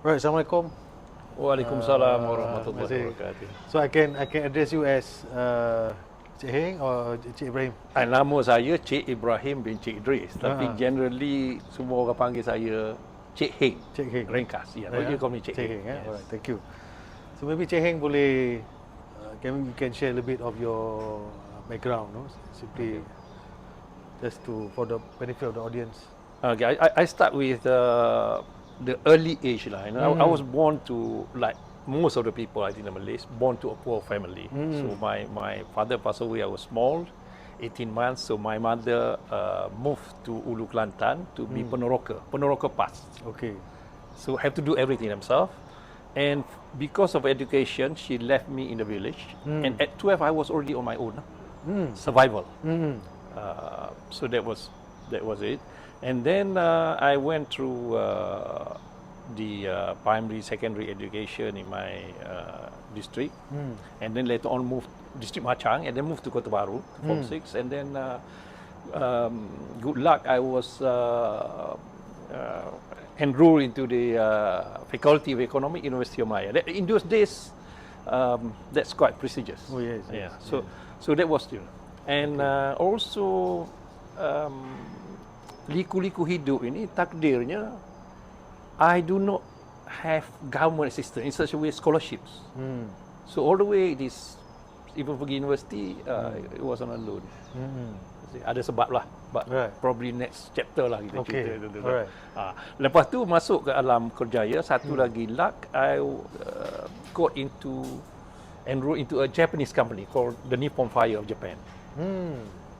Right, Assalamualaikum. Waalaikumsalam Terima warahmatullahi kasih. wabarakatuh. So I can address you as Che Heng or Cik Ibrahim. Nama saya Che Ibrahim bin Cik Idris, tapi generally semua orang panggil saya Che Heng. Che Heng. Ringkas. Yeah, but you call me Che Heng. Yes. Alright, thank you. So maybe Che Heng boleh you can share a little bit of your background, no? Simply just for the benefit of the audience. Okay, I start with the early age lah. You know, I was born to, like most of the people I think in Malays, born to a poor family. So my father passed away. I was small, 18 months. So my mother moved to Ulu Kelantan to be peneroka pas. Okay. So have to do everything himself. And because of education, she left me in the village. And at 12, I was already on my own. Survival. So that was it. And then I went through the primary, secondary education in my district. And then later on moved district Machang, and then moved to Kota Baru, Form 6. And then good luck, I was enrolled into the Faculty of Economics, University of Malaya. In those days, that's quite prestigious. Oh yes. Yeah. So that was still. And also liku-liku hidup ini takdirnya I do not have government assistance in such a way scholarships. So all the way this even pergi university it was on a loan. Ada sebab lah, but probably next chapter lah kita cerita itu. Lepas tu masuk ke alam kerjaya, satu lagi luck, I got enrolled into a Japanese company called the Nippon Fire of Japan.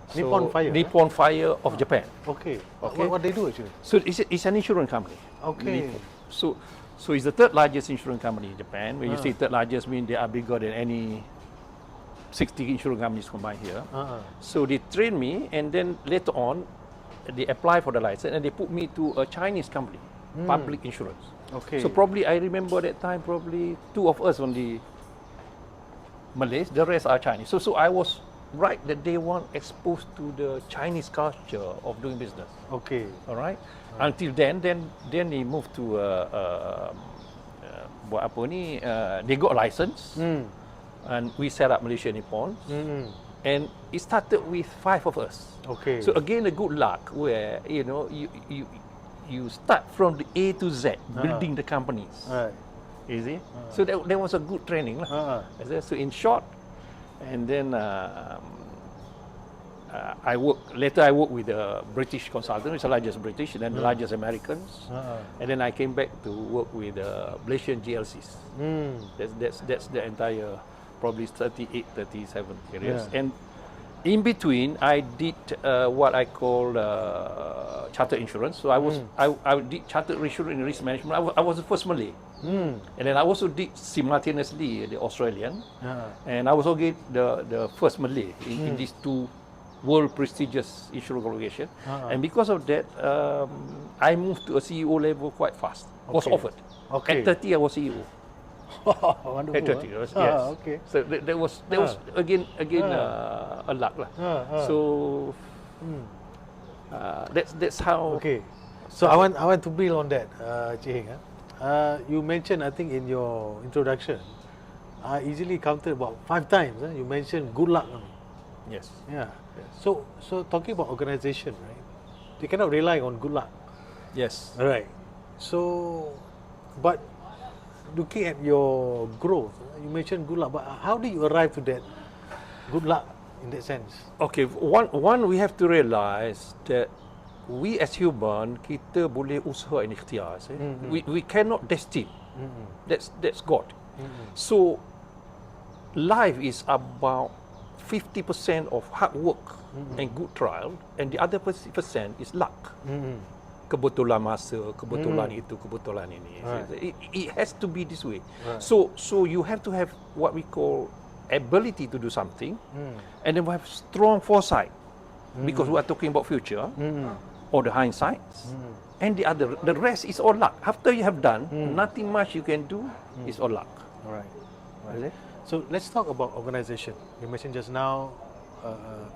So, Nippon Fire of Japan. Okay. What they do actually? So it's an insurance company. Okay. So it's the third largest insurance company in Japan. When you say third largest, mean they are bigger than any 60 insurance companies combined here. So they trained me, and then later on, they apply for the license and they put me to a Chinese company, public insurance. Okay. So probably I remember that time, probably two of us only Malays, the rest are Chinese. So I was right that they weren't exposed to the Chinese culture of doing business. Okay. All right. Until then they moved to buat apa ni? They got a license, and we set up Malaysia Nippon, and it started with 5 of us. Okay. So again, a good luck where you start from the A to Z building the companies. Right. You see? So that was a good training lah. So in short. And then I worked with the British consultant, which is the largest British, and then the largest Americans. And then I came back to work with the Malaysian GLCs. That's the entire probably 38, 37 years. And in between, I did what I call chartered insurance. So I did chartered insurance and risk management. I was the first Malay. And then I also did simultaneously the Australian, and I was also the first Malay in these two world prestigious insurance organizations. And because of that, I moved to a CEO level quite fast. Was offered. At 30, I was CEO. Wonderful. At 30, yes. Okay. So that was again a luck lah. So that's how. Okay. So I want to build on that, Che Heng. You mentioned, I think, in your introduction, I easily counted about 5 times. You mentioned good luck. Yes. Yeah. Yes. So talking about organization, right? They cannot rely on good luck. Yes. All right. So, but looking at your growth, you mentioned good luck. But how did you arrive to that good luck in that sense? Okay. One we have to realize that we as human, kita boleh usaha and ikhtiar. We cannot destine. That's God. So life is about 50% of hard work and good trial, and the other 50% is luck. Kebetulan masa, kebetulan itu, kebetulan ini. It has to be this way. So you have to have what we call ability to do something, and then we have strong foresight, because we are talking about future. Or the hindsight, and the rest is all luck. After you have done, nothing much you can do is all luck. All right. So let's talk about organization. You mentioned just now,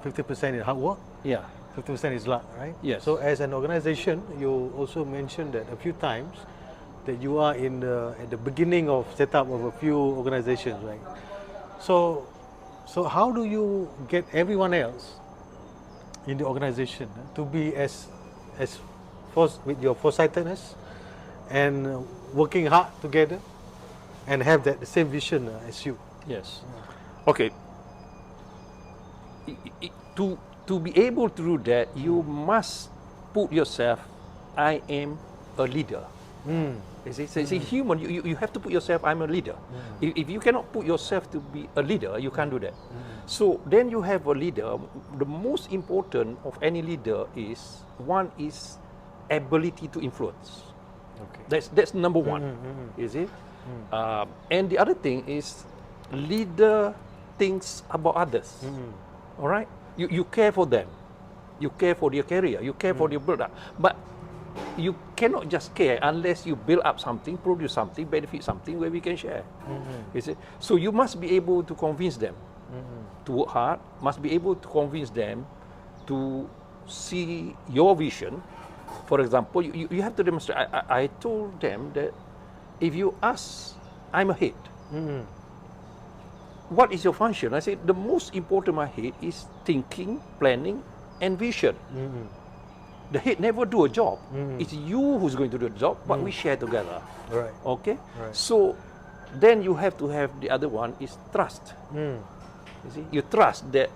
50% is hard work. Yeah. 50% is luck, right? Yes. So as an organization, you also mentioned that a few times that you are at the beginning of setup of a few organizations, right? So how do you get everyone else in the organization to be as with your foresightedness and working hard together and have that same vision as you? Yes. Okay. To be able to do that, you must put yourself, I am a leader. You see, so it's a human, you have to put yourself, I'm a leader. If you cannot put yourself to be a leader, you can't do that. So then you have a leader. The most important of any leader is, one is ability to influence. Okay. That's number one, you see. And the other thing is, leader thinks about others. All right? You care for them. You care for their career. You care for their build-up. But you cannot just care unless you build up something, produce something, benefit something where we can share. You see? So you must be able to convince them to work hard, must be able to convince them to see your vision. For example, you have to demonstrate. I told them that if you ask, I'm a head. What is your function? I said, the most important my head is thinking, planning, and vision. The head never do a job. It's you who's going to do the job, but we share together. Right. Okay? Right. So then you have to have the other one is trust. You see, you trust that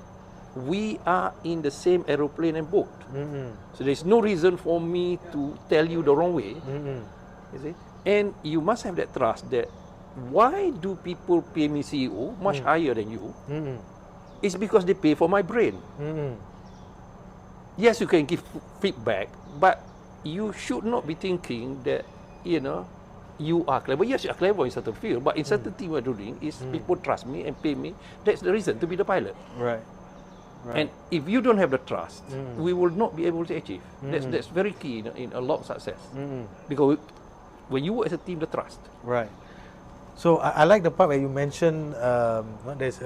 we are in the same aeroplane and boat. So there's no reason for me to tell you the wrong way. You see? And you must have that trust that why do people pay me CEO much higher than you? It's because they pay for my brain. Yes, you can give feedback, but you should not be thinking that, you are clever. Yes, you are clever in certain field, but in certain thing we're doing is people trust me and pay me. That's the reason to be the pilot. Right. And if you don't have the trust, we will not be able to achieve. That's very key in a lot of success. Because when you work as a team, the trust. Right. So I like the part where you mentioned there's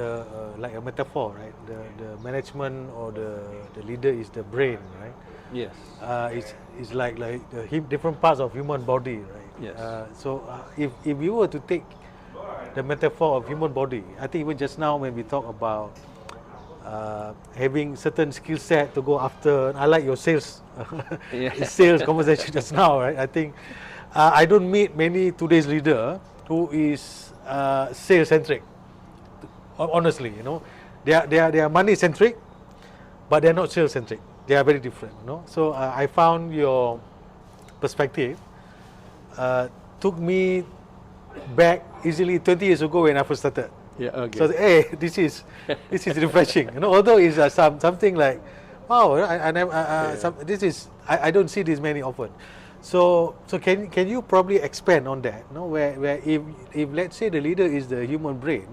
like a metaphor, right? The management or the leader is the brain, right? Yes. It's like the different parts of human body, right? Yes. So if you were to take the metaphor of human body, I think even just now when we talk about having certain skill set to go after, I like your sales sales conversation just now, right? I think I don't meet many today's leader who is sales centric. Honestly, they are money centric, but they are not sales centric. They are very different, So I found your perspective took me back easily 20 years ago when I first started. Yeah. Okay. So hey, this is refreshing. Although it's something like, wow, I never I don't see this many often. So can you probably expand on that? Where if let's say the leader is the human brain,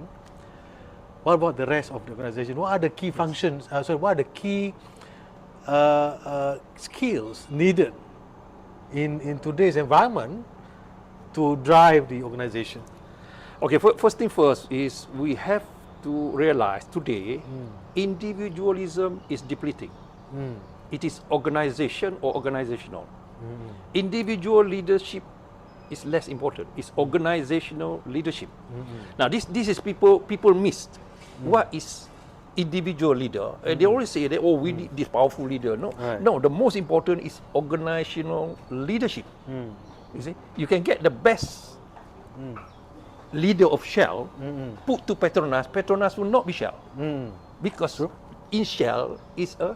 what about the rest of the organization? What are the key functions? What are the key skills needed in today's environment to drive the organization? Okay, first thing first is we have to realize today individualism is depleting. It is organization or organizational. Individual leadership is less important. It's organizational leadership. Now this is people missed. What is individual leader? They always say that we need this powerful leader. No, Right. no. The most important is organizational leadership. You see, you can get the best leader of Shell put to Petronas. Petronas will not be Shell because in Shell is a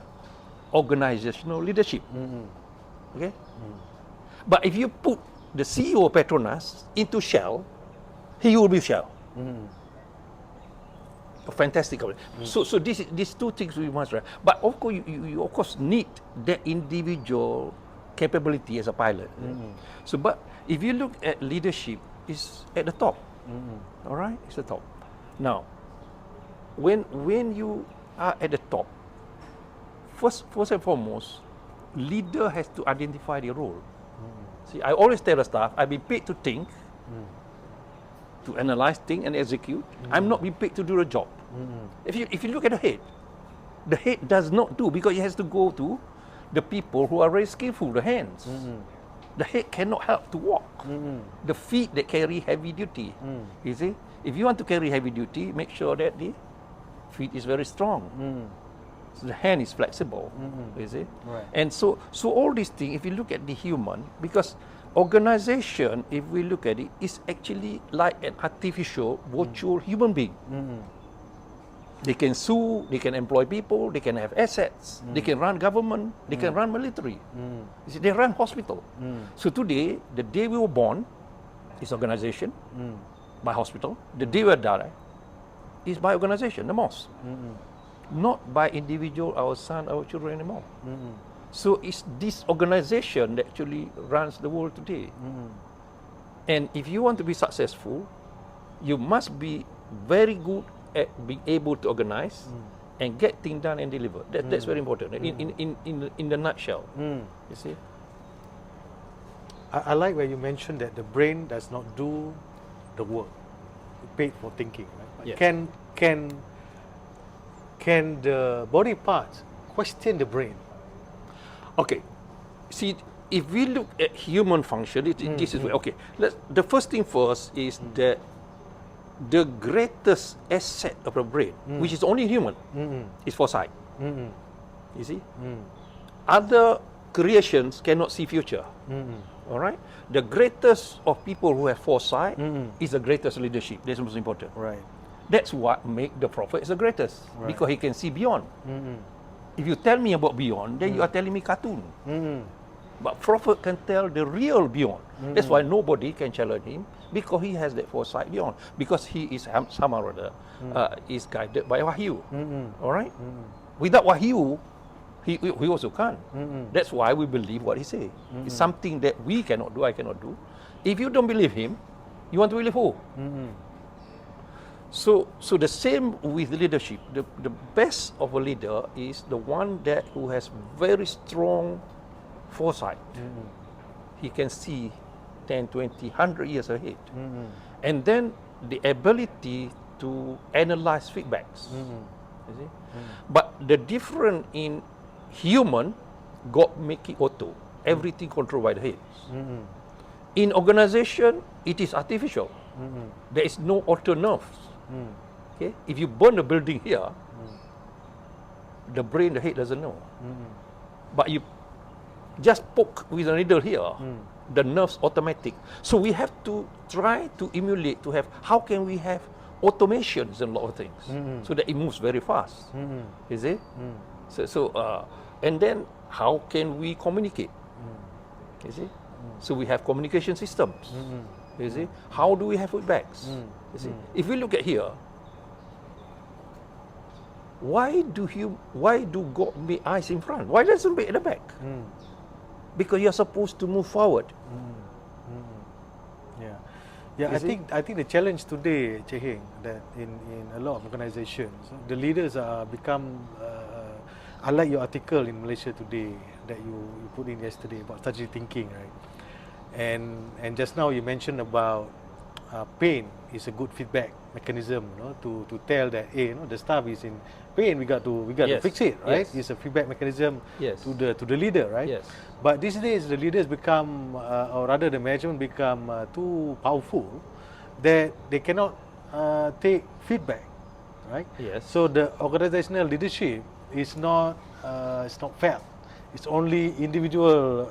organizational leadership. Okay, but if you put the CEO of Petronas into Shell, he will be Shell. Fantastic. So these two things we must. But of course, you of course need that individual capability as a pilot. So, but if you look at leadership, it's at the top. All right, it's the top. Now, when you are at the top, first and foremost, leader has to identify their role. See, I always tell the staff, I've been paid to think, to analyze, think, and execute. I'm not being paid to do the job. If you look at the head does not do because it has to go to the people who are very skillful, the hands. The head cannot help to walk. The feet that carry heavy duty. You see, if you want to carry heavy duty, make sure that the feet is very strong. So the hand is flexible. You see, Right. and so all these things, if you look at the human, because organization, if we look at it, is actually like an artificial, virtual human being. They can sue, they can employ people, they can have assets, they can run government, they can run military. You see, they run hospital. So today, the day we were born is organization by hospital. The day we die is by organization, the mosque. Not by individual, our son, our children anymore. So it's this organization that actually runs the world today. And if you want to be successful, you must be very good at being able to organize and get things done and deliver. That's very important. In the nutshell, you see. I like where you mentioned that the brain does not do the work, paid for thinking. Right? Yes. Can the body parts question the brain? Okay, see, if we look at human function, this is okay. The first thing first is that the greatest asset of the brain, which is only human, is foresight. You see, other creations cannot see future. All right, the greatest of people who have foresight is the greatest leadership. That's the most important. Right. That's what make the prophet is the greatest, because he can see beyond. If you tell me about beyond, then you are telling me cartoon. But prophet can tell the real beyond. That's why nobody can challenge him, because he has that foresight beyond. Because he is somehow or other is guided by wahyu. All right. Without wahyu, he also can't. That's why we believe what he say. It's something that we cannot do. I cannot do. If you don't believe him, you want to believe who? So the same with leadership. The best of a leader is the one who has very strong foresight. He can see 10, 20, 100 years ahead. And then the ability to analyze feedbacks. You see? But the difference in human, God make it auto. Everything controlled by the heads. In organization, it is artificial. There is no auto nerves. Okay? If you burn a building here, the brain, the head doesn't know. But you just poke with a needle here, the nerves automatic. So we have to try to emulate, to have, how can we have automations in a lot of things, so that it moves very fast. You see? And then how can we communicate? You see? So we have communication systems. You see? How do we have feedbacks? You see? If we look at here, why do God make eyes in front? Why doesn't make at the back? Because you're supposed to move forward. Yeah, I think the challenge today, Che Heng, that in a lot of organizations, the leaders are become. I like your article in Malaysia Today that you put in yesterday about strategic thinking, right? And just now you mentioned about pain is a good feedback mechanism, to tell that, hey, the staff is in pain, we got to fix it, right? Yes. It's a feedback mechanism Yes. to the leader, right? Yes. But these days the leaders become, or rather the management become too powerful that they cannot take feedback, right? Yes. So the organizational leadership is not felt. It's only individual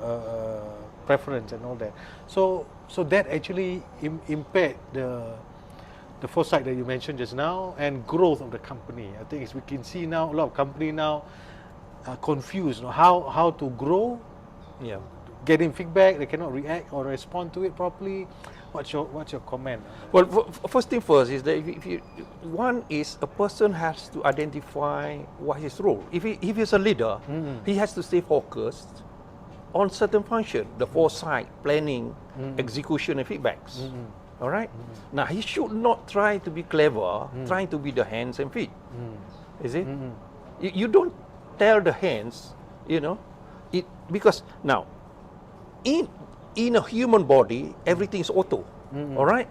preference and all that. So that actually impaired the foresight that you mentioned just now and growth of the company. I think we can see now a lot of company now are confused how to grow. Yeah. Getting feedback, they cannot react or respond to it properly. What's your comment? Well, first thing first is that one is a person has to identify what his role. If he's a leader, he has to stay focused on certain function, the foresight, planning, execution, and feedbacks. All right. Now he should not try to be clever, trying to be the hands and feet. Is it? You don't tell the hands, because now in a human body, everything is auto. All right.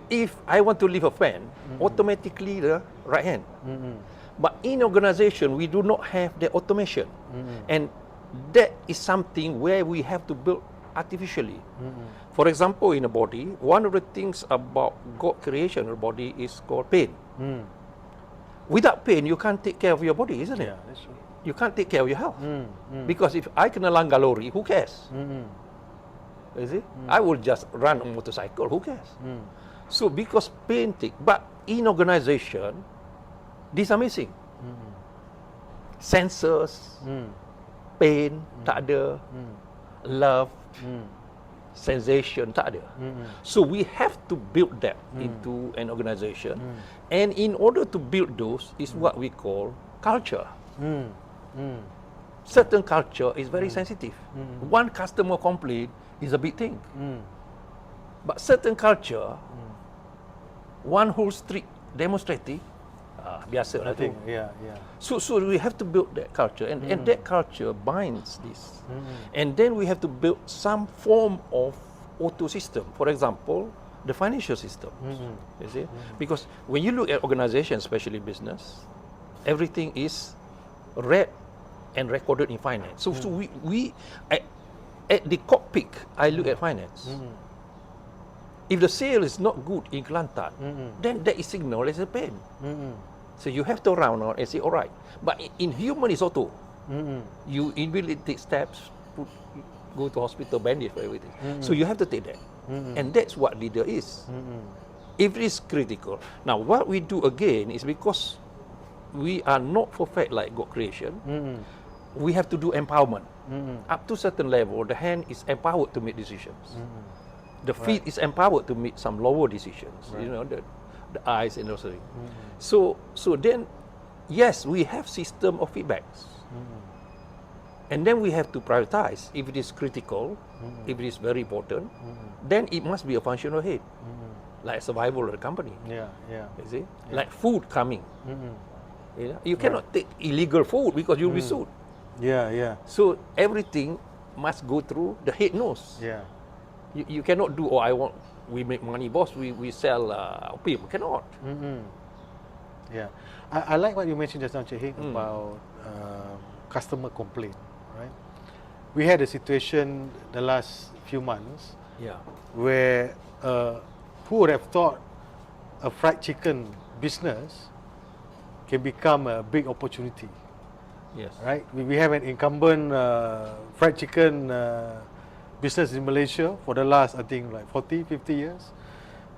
If I want to lift a fan, automatically the right hand. But in organization, we do not have the automation, and that is something where we have to build artificially. For example, in a body, one of the things about God creation of the body is called pain. Without pain, you can't take care of your body, isn't it? Yeah, that's true. You can't take care of your health. Because if I kena langgar lori, who cares? You see? I will just run a motorcycle, who cares? So because pain but in organization, these are missing. Sensors, pain, tak ada. Love, sensation, tak ada. So we have to build that into an organization. And in order to build those is what we call culture. Certain culture is very sensitive. One customer complaint is a big thing. But certain culture, one whole street demonstrating, biasa lah tu. Yeah. So we have to build that culture, and that culture binds this. And then we have to build some form of auto system. For example, the financial system. You see, because when you look at organizations, especially business, everything is read and recorded in finance. So we at the cockpit, I look at finance. If the sale is not good in Kelantan, then that is signal as a pain. So you have to round out and say, all right. But in human, it's auto. You immediately take steps, go to hospital, bandage for everything. So you have to take that. And that's what leader is. If it is critical. Now, what we do again is because we are not perfect like God creation, we have to do empowerment. Up to certain level, the hand is empowered to make decisions. The feet is empowered to make some lower decisions. You know, the eyes and also. So then, yes, we have system of feedbacks. And then we have to prioritize. If it is critical, if it is very important, then it must be a functional head. Like survival of the company. Yeah. You see? Like food coming. You know? You cannot take illegal food because you'll be sued. Yeah. So everything must go through the head nose. Yeah. You cannot do, we make money, boss, we sell opium. Cannot. Yeah. I like what you mentioned just now, Che Heng, about customer complaint, right? We had a situation the last few months where who would have thought a fried chicken business can become a big opportunity, Yes. right? We have an incumbent fried chicken business in Malaysia for the last, I think, like 40, 50 years.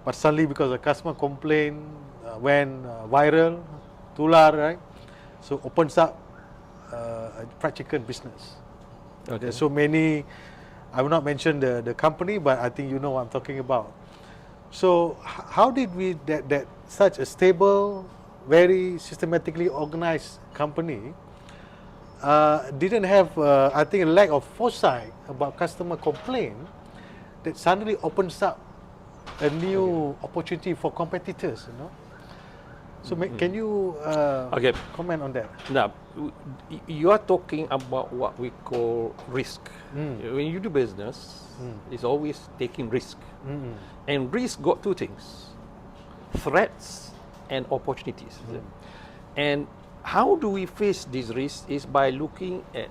But suddenly, because the customer complaint went viral, tular, right? So opens up a fried chicken business. Okay. There's so many, I will not mention the company, but I think you know what I'm talking about. So how did we, that such a stable, very systematically organized company didn't have, I think, a lack of foresight about customer complaint that suddenly opens up a new opportunity for competitors, you know? So can you comment on that? Now, you are talking about what we call risk. When you do business, it's always taking risk. And risk got two things: threats and opportunities. And how do we face these risks is by looking at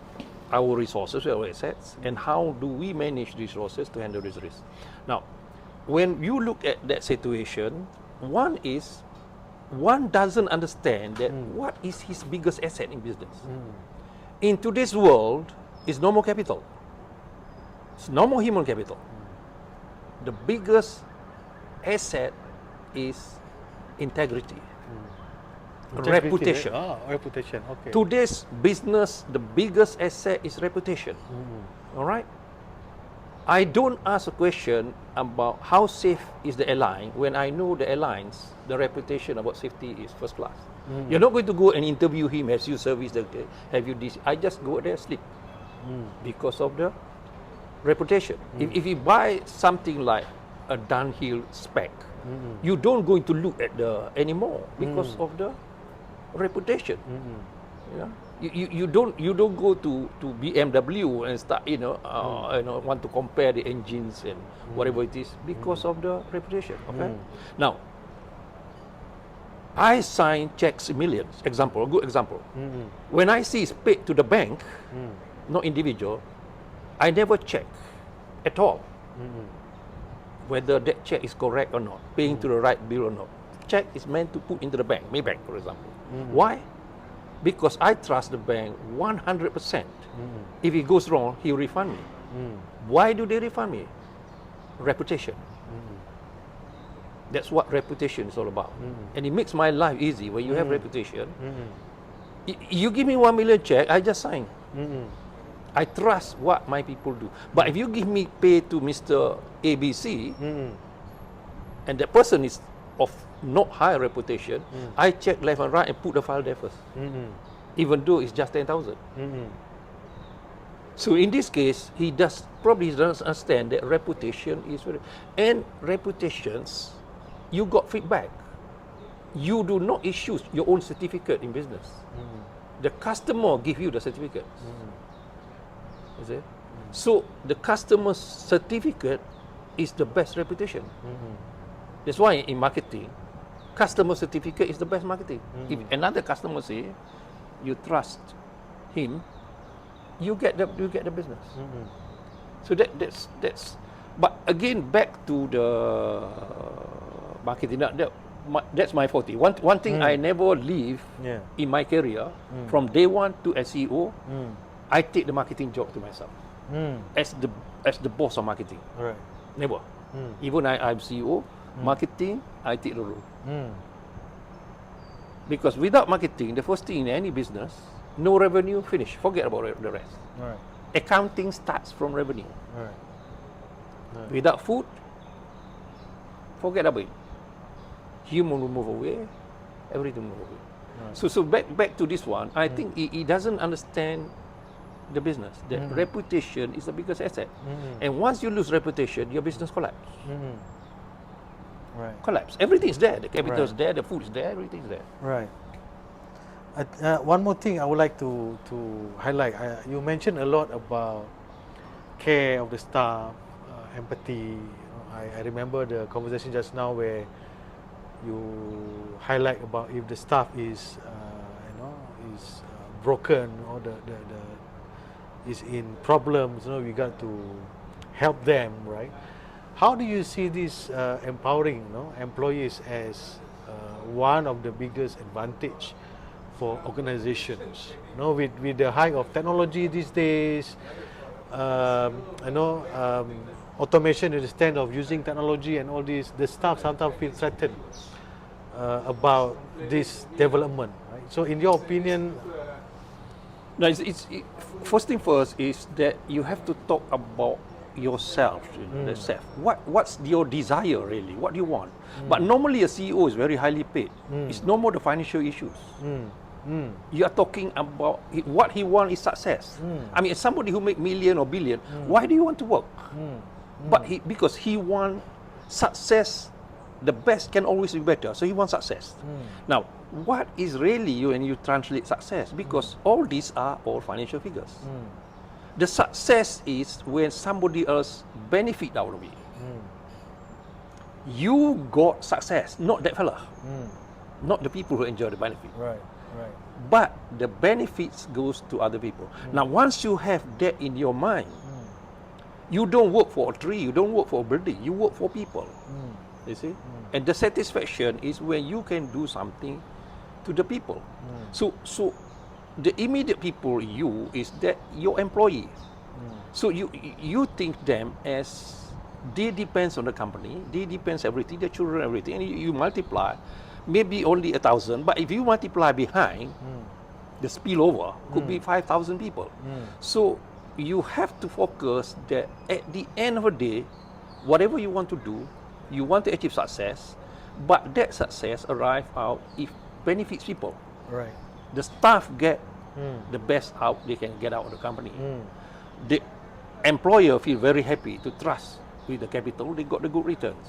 our resources, our assets, and how do we manage these resources to handle these risks. Now, when you look at that situation, one doesn't understand that what is his biggest asset in business. In today's world, it's no more capital. It's no more human capital. The biggest asset is integrity. Reputation. Reputation, okay. Today's business, the biggest asset is reputation. All right? I don't ask a question about how safe is the airline when I know the airlines, the reputation about safety is first class. You're not going to go and interview him, has you service, have you this. I just go there, sleep. Because of the reputation. If you buy something like a downhill spec, you don't going to look at the anymore because of the reputation. You don't go to BMW and start want to compare the engines and whatever it is because of the reputation. Okay. Now, I sign checks in millions. Example, a good example. When I see it's paid to the bank, not individual, I never check at all. Whether that check is correct or not, paying to the right bill or not. Check is meant to put into the bank, Maybank, for example. Why? Because I trust the bank 100%. If it goes wrong, he'll refund me. Why do they refund me? Reputation. That's what reputation is all about. And it makes my life easy when you have reputation. You give me 1 million check, I just sign. I trust what my people do. But if you give me pay to Mr. ABC, and that person is of not high reputation, I check left and right and put the file there first. Even though it's just 10,000. So in this case, he probably doesn't understand that reputation is very, and reputations, you got feedback. You do not issue your own certificate in business. The customer give you the certificate. You see? So the customer's certificate is the best reputation. That's why in marketing, customer certificate is the best marketing. If another customer say you trust him, you get the business. So that's. But again, back to the marketing. That's my forte. One thing I never leave in my career, from day one to SEO, I take the marketing job to myself as the boss of marketing. Right. Never. Even I'm CEO, marketing, I take the role. Because without marketing, the first thing in any business, no revenue, finish. Forget about the rest. Right. Accounting starts from revenue. Right. Without food, forget about it. Human will move away, everything will move away. Right. So back to this one, I think he doesn't understand the business. The reputation is the biggest asset. And once you lose reputation, your business collapse. Right. Collapse. Everything is there. The capital is there, the food is there, everything is there. Right. One more thing I would like to highlight. You mentioned a lot about care of the staff, empathy. I remember the conversation just now where you highlight about if the staff is broken or the is in problems, we got to help them, right? How do you see this empowering employees as one of the biggest advantage for organizations? With the height of technology these days, automation in the stand of using technology and all this, the staff sometimes feel threatened about this development, right? So in your opinion, now, first thing first is that you have to talk about yourself, the self. What's your desire really? What do you want? But normally a CEO is very highly paid. It's no more the financial issues. You are talking about what he wants is success. I mean, somebody who make million or billion, why do you want to work? But because he wants success, the best can always be better. So he wants success. Now, what is really when you translate success? Because all these are all financial figures. The success is when somebody else benefit out of it. You got success, not that fella. Not the people who enjoy the benefit. Right. But the benefits goes to other people. Now, once you have that in your mind, you don't work for a tree, you don't work for a building, you work for people. You see? And the satisfaction is when you can do something to the people. So the immediate people is that your employee. So you think them as they depends on the company, they depends everything, the children, everything, and you multiply, maybe only 1,000, but if you multiply behind, the spillover could be 5,000 people. So you have to focus that at the end of the day, whatever you want to do, you want to achieve success, but that success arrive out if benefits people. Right. The staff get the best out they can get out of the company. The employer feel very happy to trust with the capital, they got the good returns.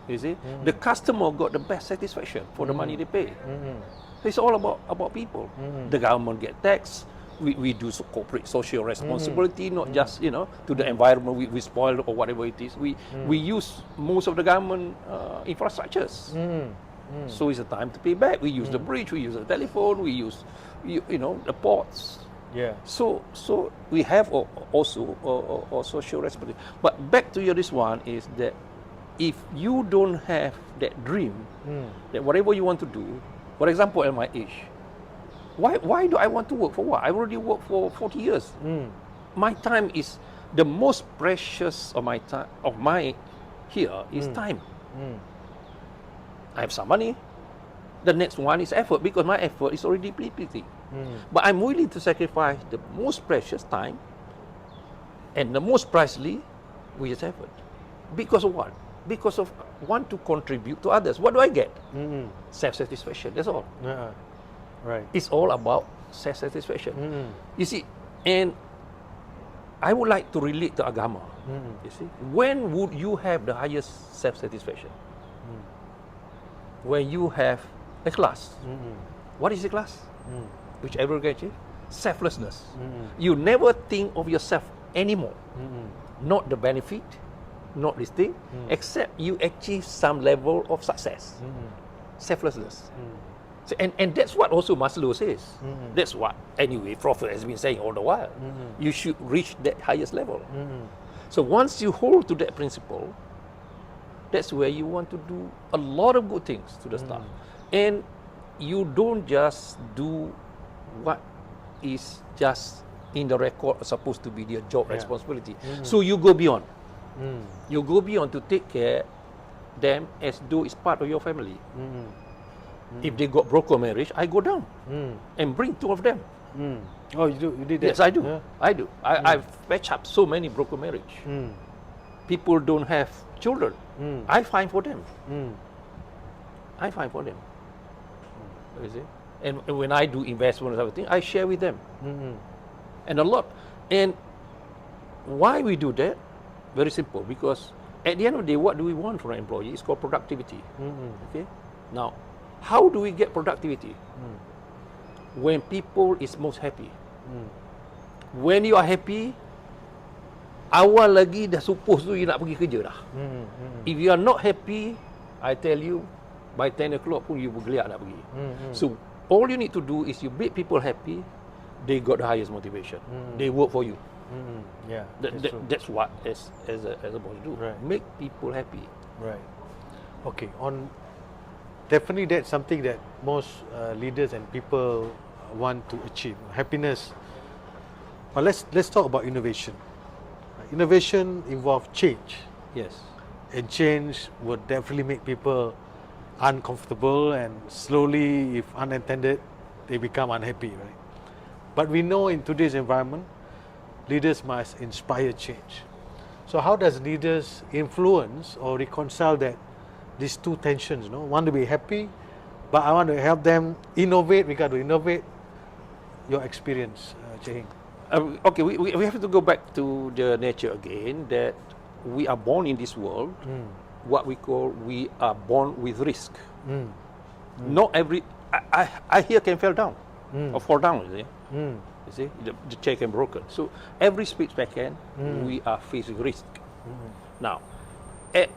You see? The customer got the best satisfaction for the money they pay. It's all about people. The government get tax. We do corporate social responsibility, not just to the environment we spoil or whatever it is. We use most of the government infrastructures. So it's a time to pay back. We use the bridge, we use the telephone, we use the ports. Yeah. So we have also show responsibility. But back to your this one is that if you don't have that dream, that whatever you want to do, for example, at my age, why do I want to work for what? I already worked for 40 years. My time is the most precious of my time here is time. I have some money. The next one is effort because my effort is already depleting. But I'm willing to sacrifice the most precious time and the most pricely, which is effort. Because of what? Because of want to contribute to others. What do I get? Self-satisfaction. That's all. Yeah. Right. It's all about self-satisfaction. You see, and I would like to relate to agama. You see, when would you have the highest self-satisfaction? When you have ikhlas. What is ikhlas? Which everyone can achieve? Selflessness. You never think of yourself anymore. Not the benefit, not this thing, except you achieve some level of success. Selflessness. So, and that's what also Maslow says. That's what, anyway, Prophet has been saying all the while. You should reach that highest level. So once you hold to that principle, that's where you want to do a lot of good things to the staff. And you don't just do what is just in the record supposed to be their job responsibility. So you go beyond. You go beyond to take care them as though it's part of your family. If they got broken marriage, I go down and bring two of them. Oh, you did that? Yes, I do. Yeah. I do. I've patched up so many broken marriage. People don't have children. I find for them. I find for them. You see? And when I do investment and everything, I share with them. And a lot. And why we do that? Very simple. Because at the end of the day, what do we want from an employee? It's called productivity. Okay. Now, how do we get productivity? When people is most happy. When you are happy, awal lagi dah suppose tu you nak pergi kerja dah. If you are not happy, I tell you, by 10 o'clock pun you bergeliat nak pergi. So, all you need to do is you make people happy, they got the highest motivation. They work for you. Yeah. That's what as a boss do. Right. Make people happy. Right. Okay. Definitely that's something that most leaders and people want to achieve. Happiness. But let's talk about innovation. Innovation involves change. Yes. And change would definitely make people uncomfortable, and slowly, if unintended, they become unhappy, right? But we know in today's environment, leaders must inspire change. So how does leaders influence or reconcile these two tensions? Want to be happy, but I want to help them innovate. We got to innovate. Your experience, Che Heng. Okay, we have to go back to the nature again, that we are born in this world, what we are born with risk. Not every, I here can fall down or fall down, you see, the chair can broken. So every split second, we are facing risk. Now, at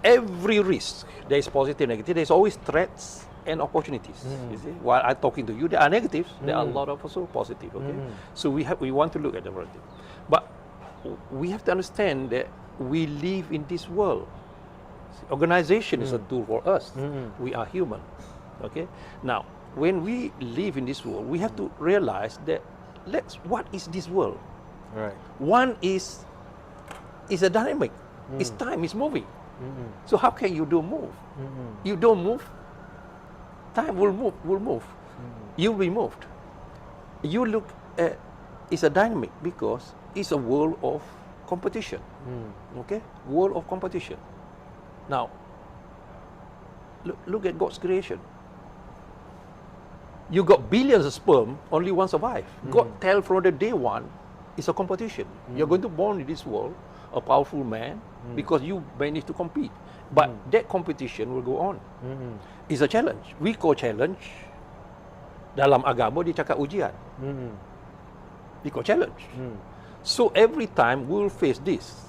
every risk, there is positive, negative, there is always threats and opportunities. You see, while I'm talking to you, there are negatives. There are a lot of also positive. Okay, so we want to look at the positive, but we have to understand that we live in this world. Organization is a tool for us. We are human. Okay, now when we live in this world, we have to realize that what is this world? Right. One is a dynamic. It's time. It's moving. So how can you don't move? You don't move. Time will move. You'll be moved. You look at, it's a dynamic because it's a world of competition. Okay? World of competition. Now, look at God's creation. You got billions of sperm, only one survive. God tell from the day one, it's a competition. You're going to born in this world, a powerful man, because you managed to compete. But that competition will go on. It's a challenge. We call challenge. Dalam agama dia cakap ujian. We call challenge. So every time we will face this,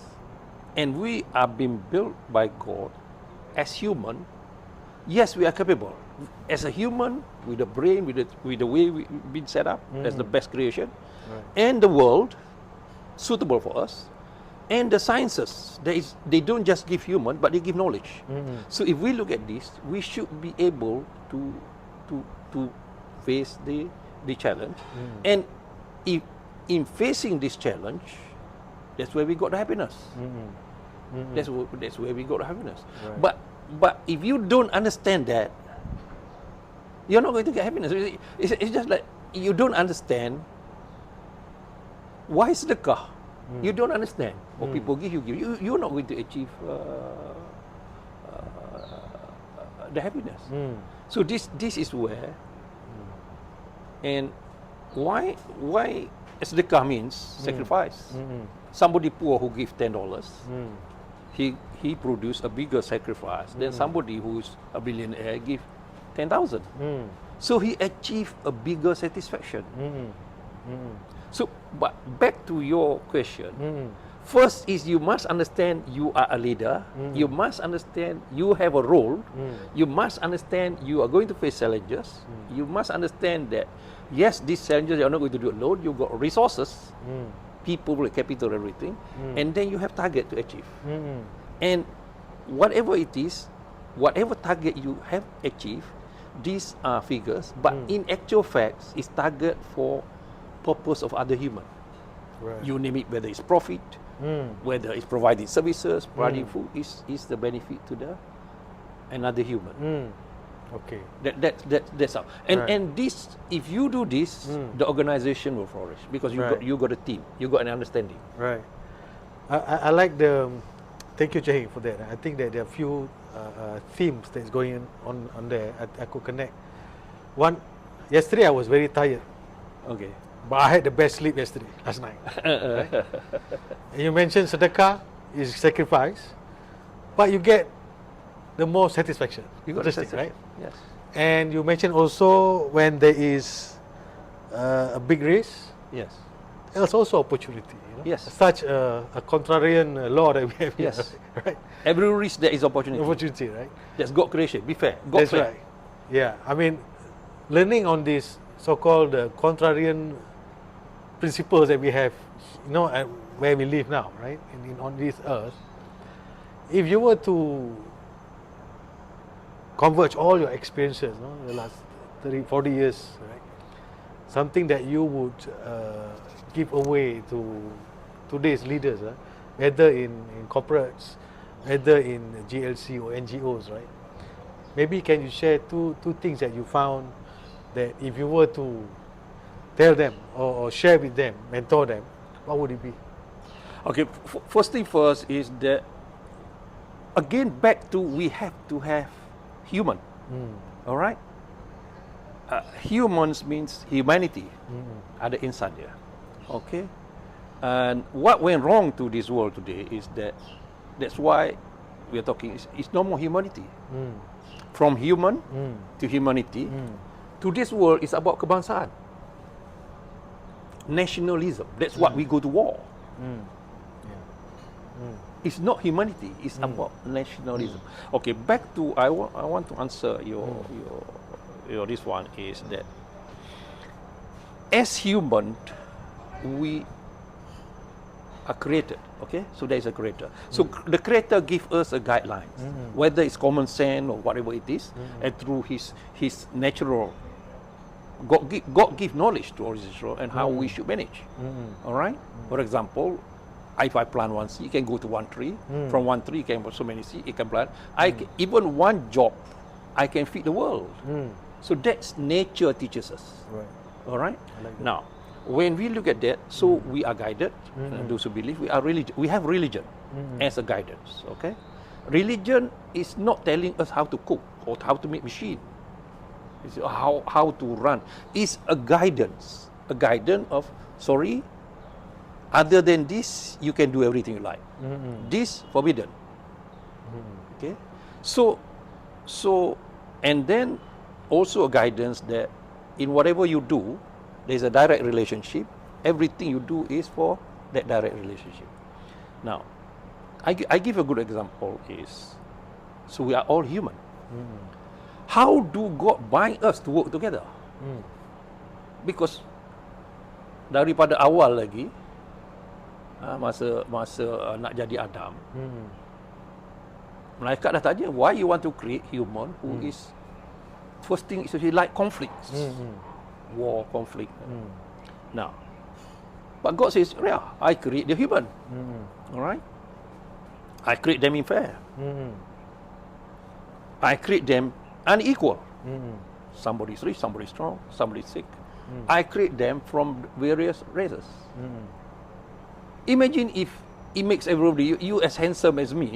and we are being built by God as human. yes, we are capable. As a human, with the brain, with the way we've been set up, as the best creation, and the world suitable for us, and the sciences, they don't just give human, but they give knowledge. So if we look at this, we should be able to face the challenge. And if in facing this challenge, that's where we got the happiness. That's where we got the happiness. Right. But if you don't understand that, you're not going to get happiness. It's just like you don't understand why sedekah. You don't understand what people give you. You're not going to achieve the happiness. So this is where, and why sedekah means sacrifice. Somebody poor who gives $10, he produce a bigger sacrifice than somebody who's a billionaire give 10,000. So he achieved a bigger satisfaction. So, but back to your question. First is you must understand you are a leader. You must understand you have a role. You must understand you are going to face challenges. You must understand that yes, these challenges you are not going to do alone. You got resources, people, capital, everything, and then you have target to achieve. And whatever it is, whatever target you have achieved, these are figures. But in actual facts, it's target for purpose of other human. Right. You name it, whether it's profit, whether it's providing services, providing food, is the benefit to the another human. Okay. That's how. And Right. and this, if you do this, the organization will flourish because you got a team, you got an understanding. Right. I like the. Thank you, Che Heng, for that. I think that there are few themes that's going on there. I could connect. One, yesterday I was very tired, Okay. but I had the best sleep yesterday, last night. Right? And you mentioned sedekah is sacrifice, but you get the more satisfaction. You got Interesting, satisfaction. right? Yes. And you mentioned also when there is a big race, Yes. there's also opportunity. You know? Yes. Such a contrarian law that we have here, Yes. right? Every risk there is opportunity. Opportunity, right? That's God creation. Be fair. God That's fair. right. Yeah, I mean, learning on these so-called contrarian principles that we have, you know, where we live now, right? On this earth, if you were to converge all your experiences, no, the last 30, 40 years, right? Something that you would give away to today's leaders, whether in corporates, whether in GLC or NGOs, right? Maybe can you share two things that you found that if you were to tell them or share with them, mentor them, what would it be? Okay. First thing first is that again back to we have to have human. All right. Humans means humanity. Are the inside there. Okay. And what went wrong to this world today is that's why we are talking. It's no more humanity. From human to humanity. To this world is about kebangsaan. Nationalism. That's what we go to war. It's not humanity. It's about nationalism. Okay, back to I want to answer your this one is that as human we are created. Okay, so there is a creator. So the creator gives us a guidelines, whether it's common sense or whatever it is, and through his natural God give knowledge to all this and how we should manage. All right. For example, if I plant one seed, you can go to one tree. From one tree, you can put so many seeds. You can plant. Even one job, I can feed the world. So that's nature teaches us. Right. All right. like that. Now, when we look at that, so we are guided. And those who believe we are religion. We have religion as a guidance. Okay. Religion is not telling us how to cook or how to make machine. It's how to run. It's a guidance. A guidance of other than this, you can do everything you like. This forbidden. Okay. So, and then also a guidance that in whatever you do, there's a direct relationship. Everything you do is for that direct relationship. Now, I give a good example is, so we are all human. how do God bind us to work together? Because daripada awal lagi, masa nak jadi Adam, malaikat dah tanya, why you want to create human who is, first thing is he like conflicts, war, conflict. Now, but God says, yeah, I create the human. All right, I create them in fair. I create them unequal. Somebody's rich, somebody's strong, somebody's sick. I create them from various races. Imagine if it makes everybody, you as handsome as me,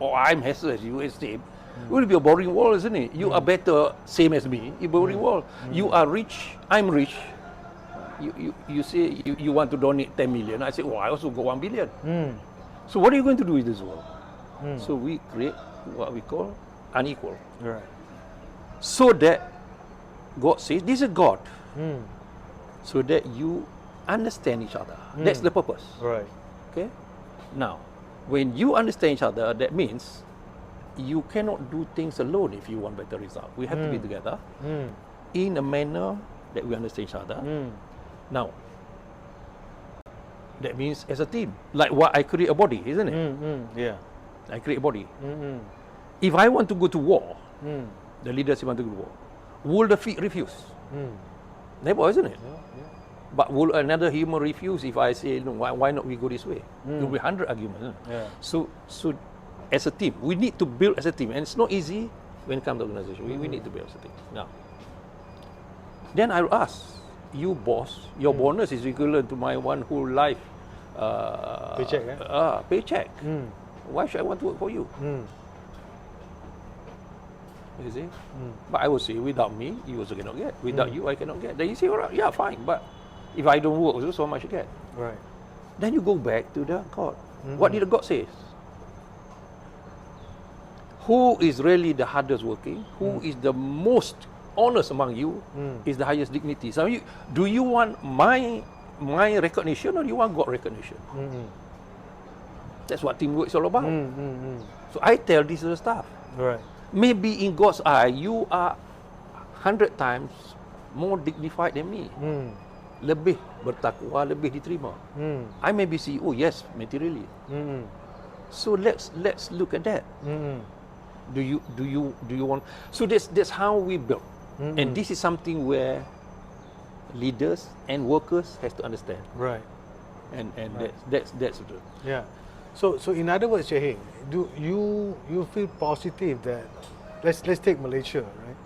or I'm handsome as you, as same, it will be a boring world, isn't it? You are better, same as me, a boring world. You are rich, I'm rich. You say you want to donate 10 million. I say, oh, I also got 1 billion. So what are you going to do with this world? So we create what we call unequal. Right. So that God says, this is God. So that you understand each other. That's the purpose. Right. Okay? Now, when you understand each other, that means you cannot do things alone if you want better result. We have to be together in a manner that we understand each other. Now, that means as a team. Like what I create a body, isn't it? Yeah. I create a body. If I want to go to war, the leaders want to go to war, will the feet refuse? Never, isn't it? But will another human refuse if I say, no, why not we go this way? There will be 100 arguments. Isn't it? Yeah. So as a team, we need to build as a team. And it's not easy when it comes to organization. We need to build as a team. Now, then I will ask, you boss, your bonus is equivalent to my one whole life Paycheck, eh? Paycheck. Why should I want to work for you? You see? But I will say, without me, you also cannot get. Without you, I cannot get. Then you say, all right, yeah, fine. But if I don't work, also, so much you get. Right. Then you go back to the God. What did the God say? Who is really the hardest working? Who is the most honest among you? Is the highest dignity. So do you want my recognition or do you want God recognition? That's what teamwork is all about. So I tell this to the staff. Right. Maybe in God's eye, you are 100 times more dignified than me. Lebih bertakwa, lebih diterima. I may be CEO, yes, materially. So let's look at that. Do you want? So that's how we build. And this is something where leaders and workers has to understand. Right. And Right. that's the. Yeah. So in other words, Che Heng, do you feel positive that let's take Malaysia, right?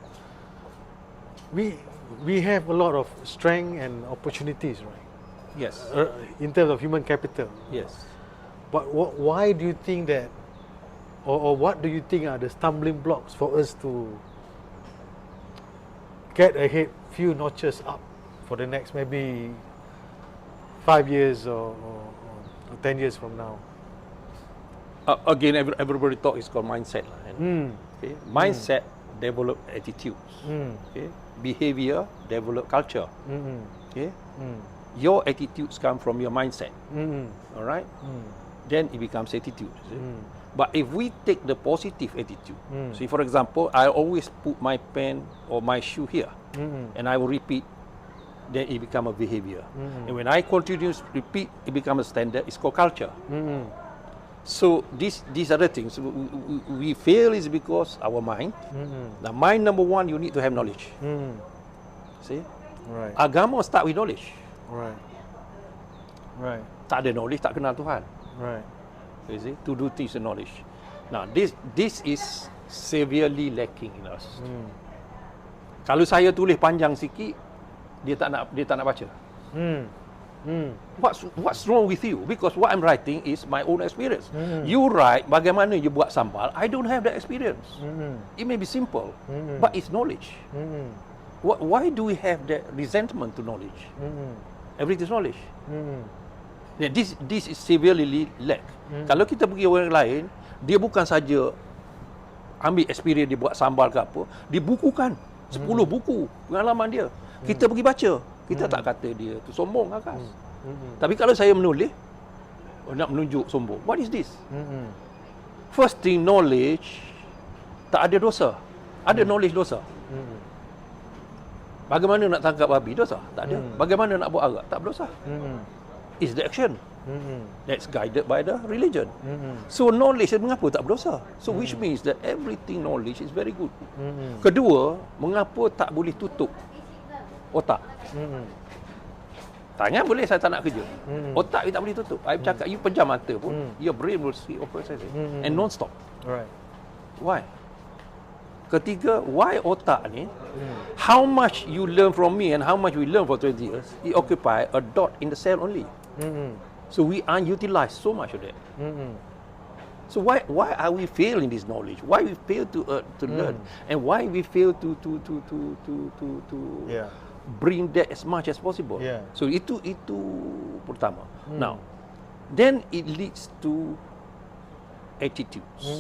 We have a lot of strength and opportunities, right? Yes. In terms of human capital. Yes. But why do you think that, or what do you think are the stumbling blocks for us to get ahead few notches up for the next maybe 5 years or 10 years from now? Again, everybody talk is called mindset. Okay? Mindset develop attitudes. Okay? Behavior develop culture. Okay? Your attitudes come from your mindset. All right? Then it becomes attitude. But if we take the positive attitude, see, for example, I always put my pen or my shoe here, and I will repeat, then it become a behavior. And when I continue to repeat, it becomes a standard. It's called culture. So these are the things we fail is because our mind. The mind number one, you need to have knowledge. See, Right. agama start with knowledge. Right. Right. Tak ada knowledge, tak kenal Tuhan. Right. You see, to do things with knowledge. Now this is severely lacking in us. Kalau saya tulis panjang sikit, dia tak nak baca. What's wrong with you? Because what I'm writing is my own experience. You write bagaimana you buat sambal. I don't have that experience. It may be simple, but it's knowledge. Why do we have that resentment to knowledge? Everything is knowledge. This is severely lack. Kalau kita pergi orang lain, dia bukan saja ambil experience dia buat sambal ke apa, dia bukukan 10 buku pengalaman dia. Kita pergi baca, kita tak kata dia tu sombong akas. Tapi kalau saya menulis nak menunjuk sombong, what is this? First thing, knowledge tak ada dosa. Ada knowledge dosa. Bagaimana nak tangkap babi? Dosa. Tak ada. Bagaimana nak buat arak? Tak berdosa. It's the action. That's guided by the religion. So knowledge mengapa tak berdosa? So which means that everything knowledge is very good. Kedua, mengapa tak boleh tutup otak? Tangan boleh, saya tak nak kerja. Otak you tak boleh tutup. I cakap you pejam mata pun, your brain will see or process it. And non-stop. Right. Why? Ketiga, why otak ni, how much you learn from me and how much we learn for 20 years, it occupy a dot in the cell only. So we unutilize so much of that. So why are we failing this knowledge? Why we fail to learn, and why we fail to bring that as much as possible? Yeah. So itu pertama. Now, then it leads to attitudes.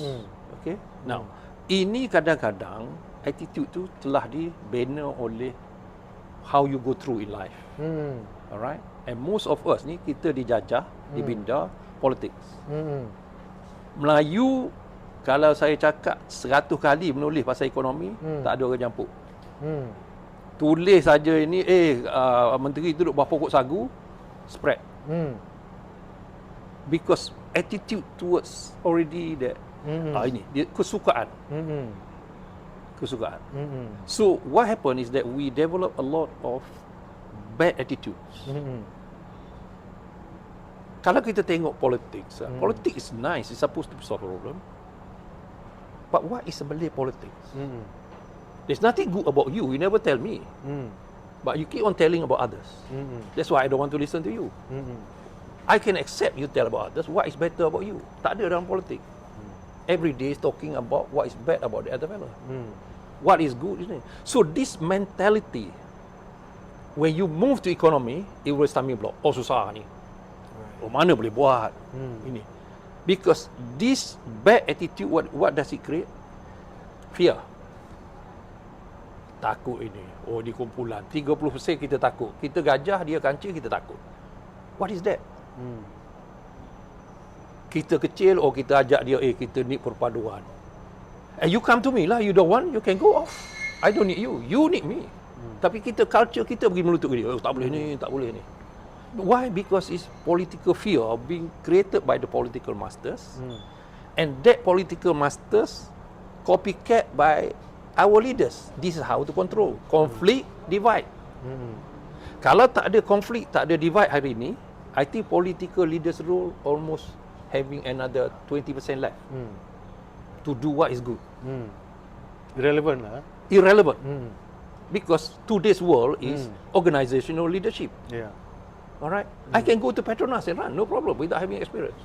Okay. Now, ini kadang-kadang attitude tu telah dibina oleh how you go through in life. Alright. And most of us ni kita dijajah, dibina politics. Melayu, kalau saya cakap 100 kali menulis pasal ekonomi, tak ada orang campur. Tulis saja ini, menteri tu duduk bawah pokok sagu, spread. Because attitude towards already that, ini, dia kesukaan. Kesukaan. So, what happen is that we develop a lot of bad attitudes. Kalau kita tengok politics, politics is nice, it's supposed to solve a problem. But what is a Malay politics? There's nothing good about you never tell me. But you keep on telling about others. That's why I don't want to listen to you. I can accept you tell about others, what is better about you. Tak ada dalam politik. Every day is talking about what is bad about the other fellow. What is good, isn't it? So this mentality, when you move to economy, it will stumbling block. Oh, susah ni. Oh, mana boleh buat ini? Because this bad attitude, what does it create? Fear. Takut ini. Oh, di kumpulan 30% kita takut. Kita gajah, dia kancil, kita takut. What is that? Kita kecil, kita ajak dia, kita need perpaduan. And you come to me lah, you don't want, you can go off. I don't need you, you need me. Tapi kita, culture kita pergi melutut ke dia. Oh, tak boleh ni, tak boleh ni. Why? Because it's political fear being created by the political masters. And that political masters copycat by our leaders. This is how to control. Conflict, divide. Kalau tak ada konflik, tak ada divide hari ini, I think political leaders role almost having another 20% left to do what is good. Irrelevant lah. Irrelevant. Because today's world is organizational leadership. Yeah. Alright, I can go to Petronas and run, no problem, without having experience.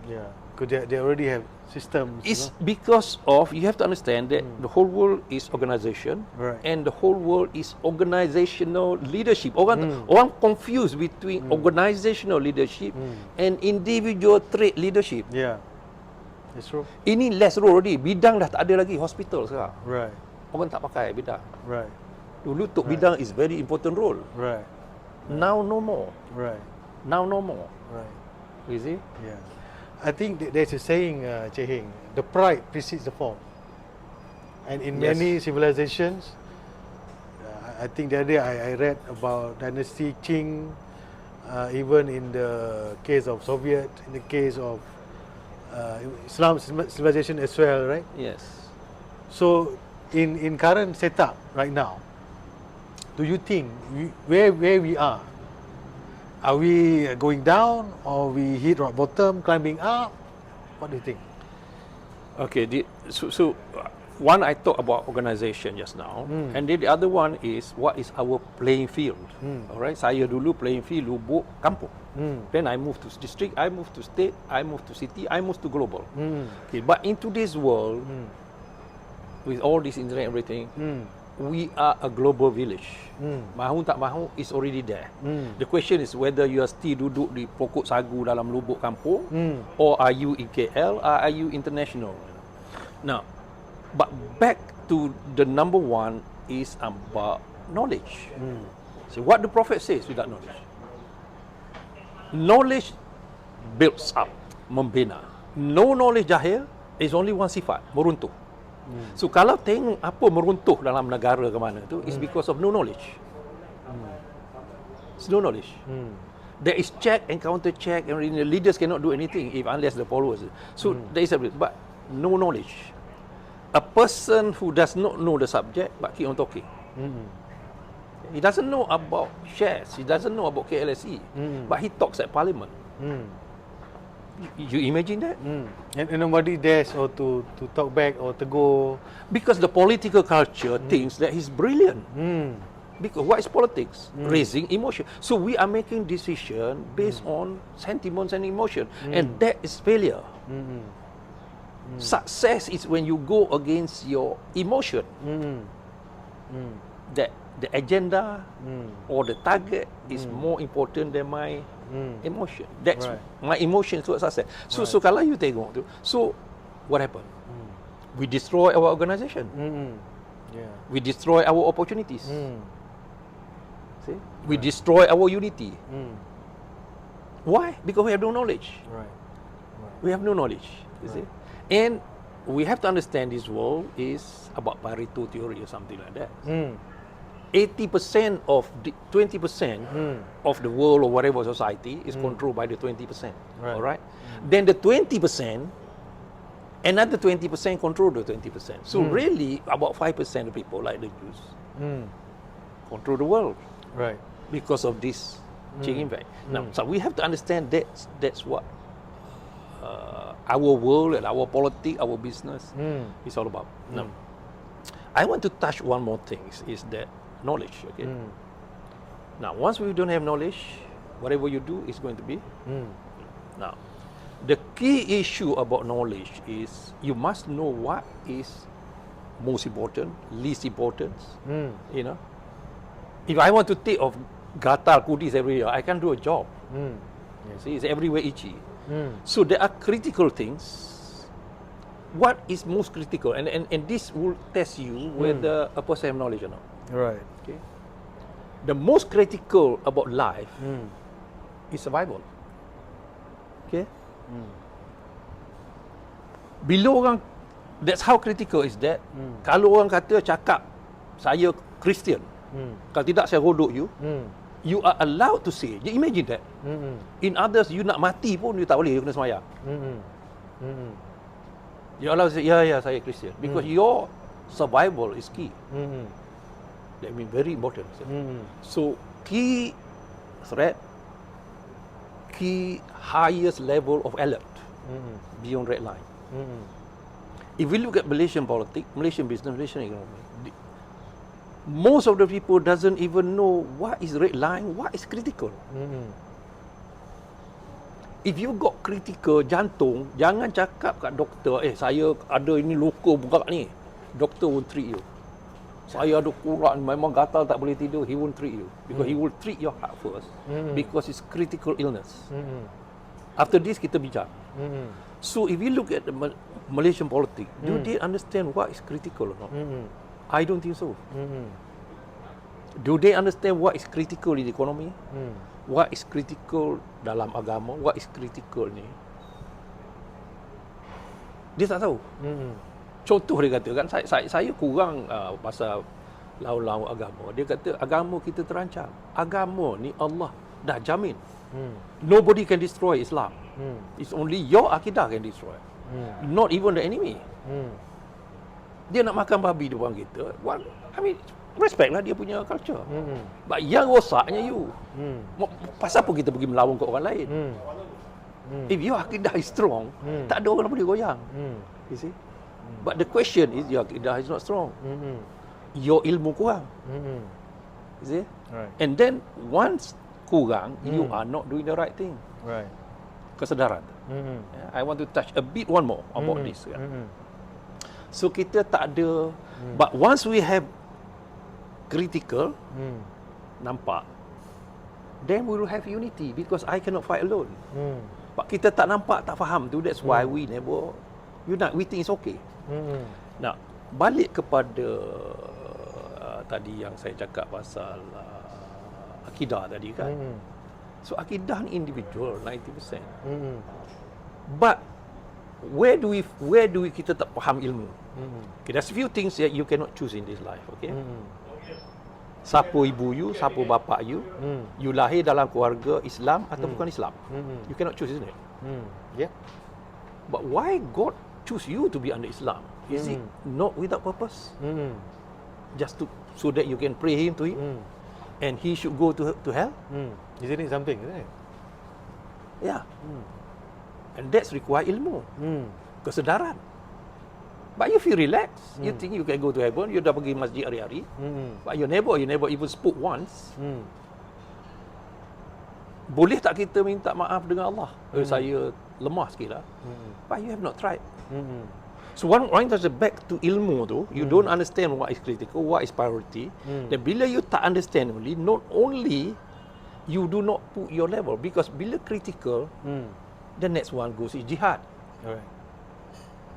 Yeah, because they already have systems. It's because of, you have to understand that the whole world is organization, Right. and the whole world is organizational leadership. Orang confused between organizational leadership and individual trait leadership. Yeah, that's true. Ini less role already. Bidang dah tak ada lagi hospital sekarang. Right, Orang tak pakai bidang. right, Dulu tok bidang is very important role. right, Now no more. right, Now no more. right. You see? Yeah, I think there's a saying, Che Heng, the pride precedes the fall. And in Yes. many civilizations, I think the other day I read about Dynasty Qing, even in the case of Soviet, in the case of Islam civilization as well, right? Yes. So in current setup right now, do you think where we are we going down, or we hit rock bottom, climbing up? What do you think? Okay, so one I talked about organization just now, and then the other one is what is our playing field. Alright, saya dulu playing field Lubuk kampung. Then I moved to district, I moved to state, I moved to city, I moved to global. Okay, but in today's world, with all this internet and everything, we are a global village. Mahu tak mahu is already there. The question is whether you are still duduk di pokok sagu dalam lubuk kampung, or are you in KL, or are you international? Now, but back to the number one is about knowledge. So what the Prophet says without knowledge. Knowledge builds up, membina. No knowledge jahil is only one sifat, meruntuh. So kalau tengok apa meruntuh dalam negara ke mana tu, is because of no knowledge. It's no knowledge. There is check and counter check, and the leaders cannot do anything if unless the followers. So there is a bit, but no knowledge. A person who does not know the subject but keep on talking. He doesn't know about shares. He doesn't know about KLSE, but he talks at Parliament. You imagine that? And nobody dares or to talk back or to go. Because the political culture thinks that he's brilliant. Because what is politics? Raising emotion. So we are making decision based on sentiments and emotion, and that is failure. Success is when you go against your emotion. That the agenda or the target is more important than my emotion. That's my emotion towards success. So so kalau you tengok tu, so what happened? We destroy our organization. We destroy our opportunities. See? We destroy our unity. Why? Because we have no knowledge. We have no knowledge. You see? And we have to understand this world is about Pareto theory or something like that. 80% of the 20% of the world or whatever society is controlled by the 20%. All right? Then the 20%, another 20% control the 20%. So really, about 5% of people, like the Jews, control the world. Because of this Che Heng effect. Now, so we have to understand that's what our world and our politics, our business is all about. Now, I want to touch one more thing, is that knowledge. Okay. Now, once we don't have knowledge, whatever you do is going to be. Now, the key issue about knowledge is you must know what is most important, least important. You know, if I want to take off gatal kudis every year, I can't do a job. See, it's everywhere itchy. So there are critical things. What is most critical, and this will test you whether a person have knowledge or not. Okay. The most critical about life is survival. Okay. Bila orang, that's how critical is that. Kalau orang kata cakap saya Christian, kalau tidak saya rodok you, you are allowed to say. You imagine that. In others, you nak mati pun you tak boleh, you kena semayang. You allowed to say, ya saya Christian, because your survival is key. That means very important. So key threat, key highest level of alert beyond red line. If we look at Malaysian politics, Malaysian business, Malaysian economy, most of the people doesn't even know what is red line, what is critical. If you got critical jantung, jangan cakap kat doktor, saya ada ini luka buka ni. Doktor won't treat you. Saya ada kurat, memang gatal tak boleh tidur, he won't treat you. Because he will treat your heart first. Because it's critical illness. After this, kita bincang. So if you look at the Malaysian politics, do they understand what is critical or not? I don't think so. Do they understand what is critical in the economy? What is critical dalam agama? What is critical ni? Dia tak tahu. Contoh dia kata kan, saya kurang pasal lawan agama. Dia kata agama kita terancam. Agama ni Allah dah jamin. Nobody can destroy Islam. It's only your akidah can destroy. Not even the enemy. Dia nak makan babi depan kita. I mean, respect lah dia punya culture. But yang rosaknya you. Pasal apa kita pergi melawan ke orang lain? If your akidah is strong, tak ada orang boleh goyang. You see? But the question is, your akidah is not strong. Your ilmu kurang. You see? And then once kurang, you are not doing the right thing. Kesedaran. I want to touch a bit one more about this. So kita tak ada, but once we have critical, nampak, then we will have unity because I cannot fight alone. But kita tak nampak, tak faham tu, that's why we never unite. We think it's okay. Now, balik kepada tadi yang saya cakap pasal akidah tadi kan. So akidah ni individual 90%. But where do we kita tak faham ilmu? Okay, there's a few things that you cannot choose in this life. Okay. Siapa ibu you, siapa bapa you, you lahir dalam keluarga Islam atau bukan Islam. You cannot choose, isn't it? Yeah. But why God choose you to be under Islam? Is it not without purpose? Just so that you can pray to Him, and He should go to hell? Isn't it something, isn't it? Yeah. And that's require ilmu, kesedaran. But you feel relaxed. You think you can go to heaven. You dah pergi masjid hari-hari. But you never even spoke once. Boleh tak kita minta maaf dengan Allah? Saya lemah sikit lah. But you have not tried. So one does back to ilmu tu, you don't understand what is critical, what is priority. Dan bila you tak understand only, not only you do not put your level, because bila critical, the next one goes is jihad. Right.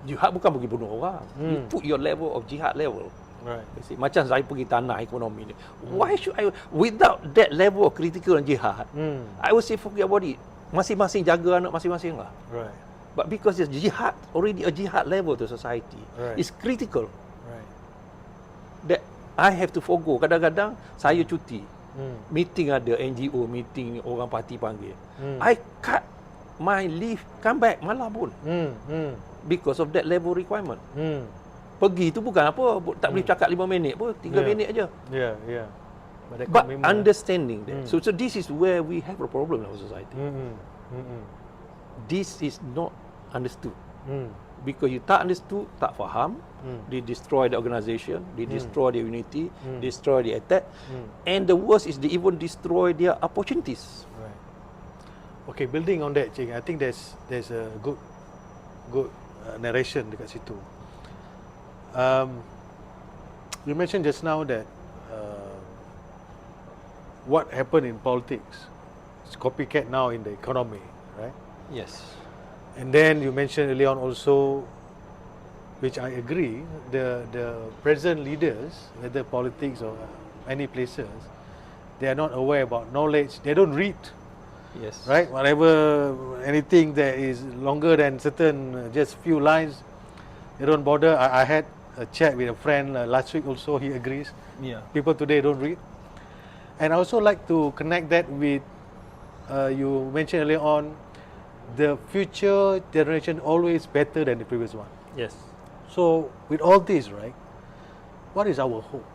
Jihad bukan pergi bunuh orang. You put your level of jihad level. Right. You see, macam saya pergi tanah ekonomi ni. Why should I, without that level of critical and jihad, I would say forget about it. Masing-masing jaga anak masing-masing lah. Right. But because it's jihad, already a jihad level to society, Right. it's critical Right. that I have to forgo. Kadang-kadang saya cuti, meeting ada NGO, meeting orang parti panggil. I cut my leave, come back malam pun. Because of that level requirement. Pergi tu bukan apa, tak boleh cakap 5 minit pun, 3 minit aja. Yeah, yeah. But understanding that. So this is where we have a problem in our society. This is not understood. Because you tak understood, tak faham, they destroy the organisation, they destroy the unity, destroy the attack, and the worst is they even destroy their opportunities. Right. Okay, building on that, Che Heng, I think there's a good narration dekat situ. You mentioned just now that what happened in politics is copycat now in the economy, right? Yes. And then you mentioned early on also, which I agree, the present leaders, whether politics or any places, they are not aware about knowledge. They don't read, Yes. right? Whatever, anything that is longer than certain, just few lines, they don't bother. I had a chat with a friend last week also, he agrees. Yeah. People today don't read. And I also like to connect that with, you mentioned earlier on, the future generation always better than the previous one. Yes. So with all this, right, what is our hope?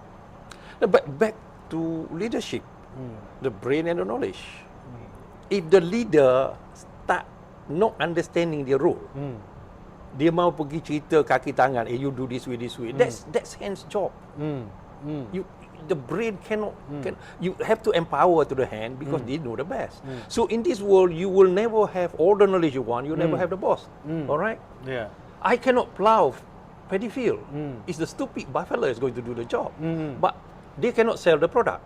No, but back to leadership, the brain and the knowledge. If the leader start not understanding their role, dia mau pergi cerita kaki tangan, you do this way, that's hand's job. The brain cannot, you have to empower to the hand because they know the best. So in this world, you will never have all the knowledge you want, you never have the boss. All right? Yeah. I cannot plow paddy field. It's the stupid buffalo is going to do the job. But they cannot sell the product.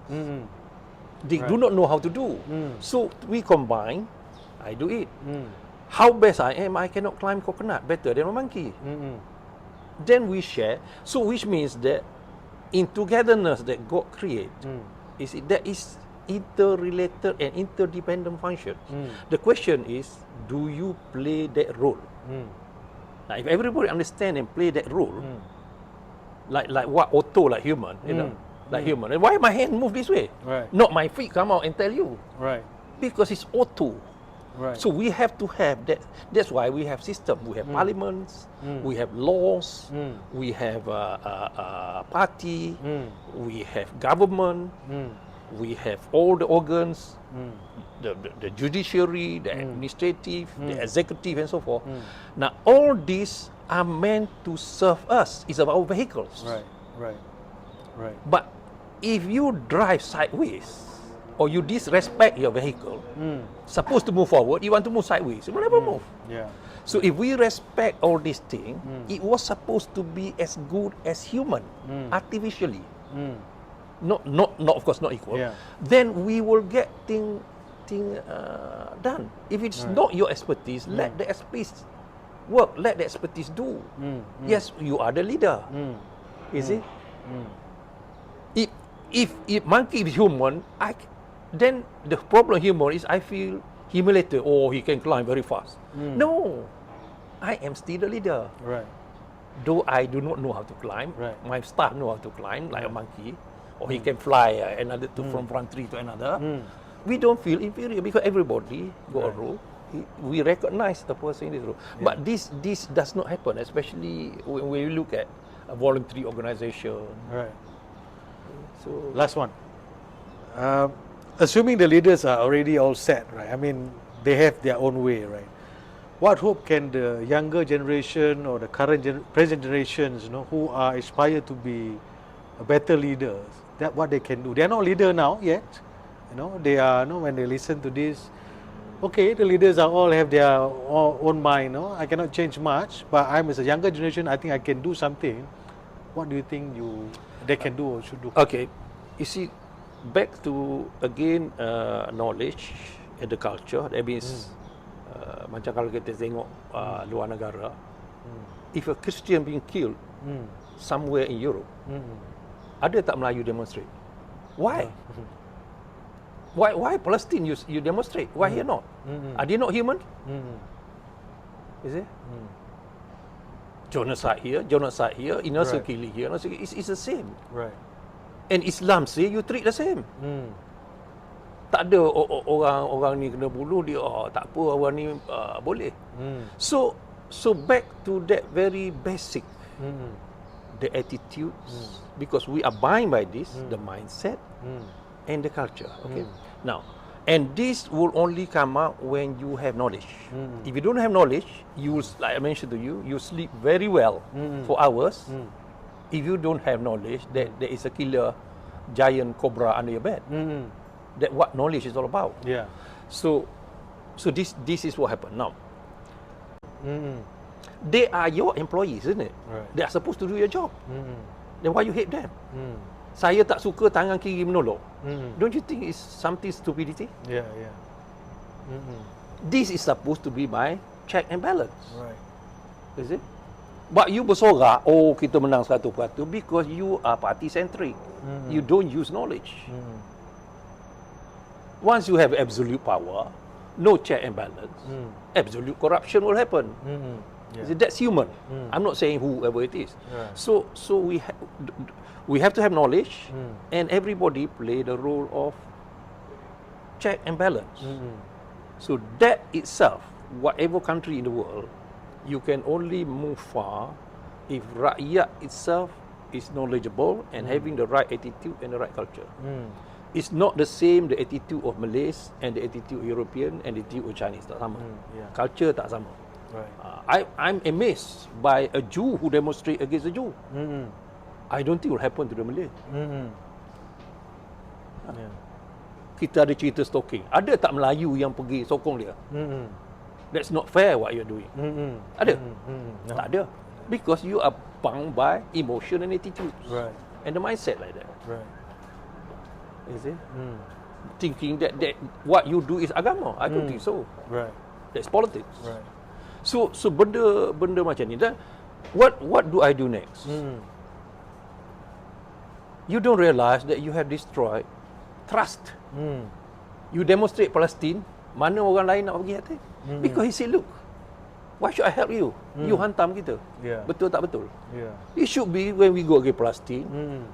They do not know how to do. So we combine, I do it. How best I am, I cannot climb coconut better than a monkey. Then we share. So which means that in togetherness that God create, that is interrelated and interdependent function. The question is, do you play that role? Now, if everybody understand and play that role, like what auto, like human, you know, like human. And why my hand move this way? Right. Not my feet come out and tell you. Right. Because it's auto. Right. So we have to have that. That's why we have system. We have parliaments. We have laws. We have party. We have government. We have all the organs, the judiciary, the administrative, the executive, and so forth. Now all these are meant to serve us. It's about vehicles. Right. Right. Right. But if you drive sideways, or you disrespect your vehicle, supposed to move forward, you want to move sideways, it will never move. Yeah. So if we respect all these things, it was supposed to be as good as human, artificially. Not of course not equal. Yeah. Then we will get thing done. If it's not your expertise, let the expertise work. Let the expertise do. Yes, you are the leader. You see? If monkey is human, then the problem human is I feel humiliated. Oh, he can climb very fast. No, I am still the leader. Right. Though I do not know how to climb, Right. my staff know how to climb like a monkey, or he can fly from one tree to another. We don't feel inferior because everybody got a role. We recognize the person in this role. But this does not happen, especially when we look at a voluntary organization. Right. So Last one. Assuming the leaders are already all set, right? I mean, they have their own way, right? What hope can the younger generation or the present generations, who are aspire to be a better leaders, that what they can do? They are not leader now yet, They are, when they listen to this, okay, the leaders are all have their own mind, I cannot change much, but I'm as a younger generation, I think I can do something. What do you think they can do or should do? okay, you see, back to again knowledge and the culture. That means macam kalau kita tengok luar negara, if a Christian being killed somewhere in Europe, ada tak Melayu demonstrate? Why? Why Palestine you demonstrate? Why here not? Are they not human? Is it? Genocide here, innocent killing here. It's the same. Right. And Islam say you treat the same. Tak ada orang ni kena bunuh dia, tak apa orang ni boleh. So back to that very basic, the attitudes, because we are bound by this, the mindset and the culture. Okay. Now, and this will only come out when you have knowledge. If you don't have knowledge, you will, like I mentioned to you, you sleep very well for hours. If you don't have knowledge that there is a killer giant cobra under your bed, that what knowledge is all about. Yeah. So this is what happened now. They are your employees, isn't it? Right. They are supposed to do your job. Then why you hate them? Saya tak suka tangan kiri menolong. Don't you think it's something stupidity? Yeah. This is supposed to be my check and balance. Right. Is it? But you bersorak, kita menang 100% because you are party centric. You don't use knowledge. Once you have absolute power, no check and balance, absolute corruption will happen. Yeah. That's human. I'm not saying whoever it is. Right. So we have to have knowledge, and everybody play the role of check and balance. So that itself, whatever country in the world, you can only move far if rakyat itself is knowledgeable and having the right attitude and the right culture. It's not the same the attitude of Malays and the attitude of European and the attitude of Chinese. Tak sama. Yeah. Culture tak sama. Right. I'm amazed by a Jew who demonstrate against a Jew. I don't think it will happen to the Malay. Yeah. Kita ada cerita stalking. Ada tak Melayu yang pergi sokong dia? That's not fair what you're doing. Ada? No. Tak ada. Because you are bound by emotion and attitude. Right. And the mindset like that. Right. Is it? Thinking that what you do is agama. I don't think so. Right. That's politics. Right. So benda macam ni. Then what do I do next? You don't realize that you have destroyed trust. You demonstrate Palestine, mana orang lain nak pergi hati? Because he said, look, why should I help you? You hantam kita. Yeah. Betul tak betul? Yeah. It should be when we go against Palestine,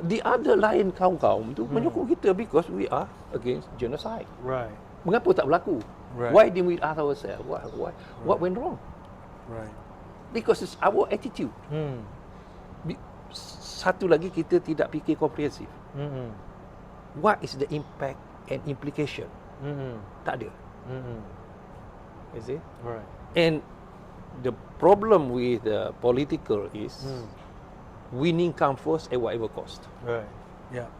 the other lain kaum-kaum tu menyokong kita because we are against genocide. Right. Mengapa tak berlaku? Right. Why didn't we ask ourselves? What went wrong? Right. Because it's our attitude. Satu lagi, kita tidak fikir komprehensif. What is the impact and implication? Tak ada. Is it? Right. And the problem with political is winning comes first at whatever cost. Right. Yeah.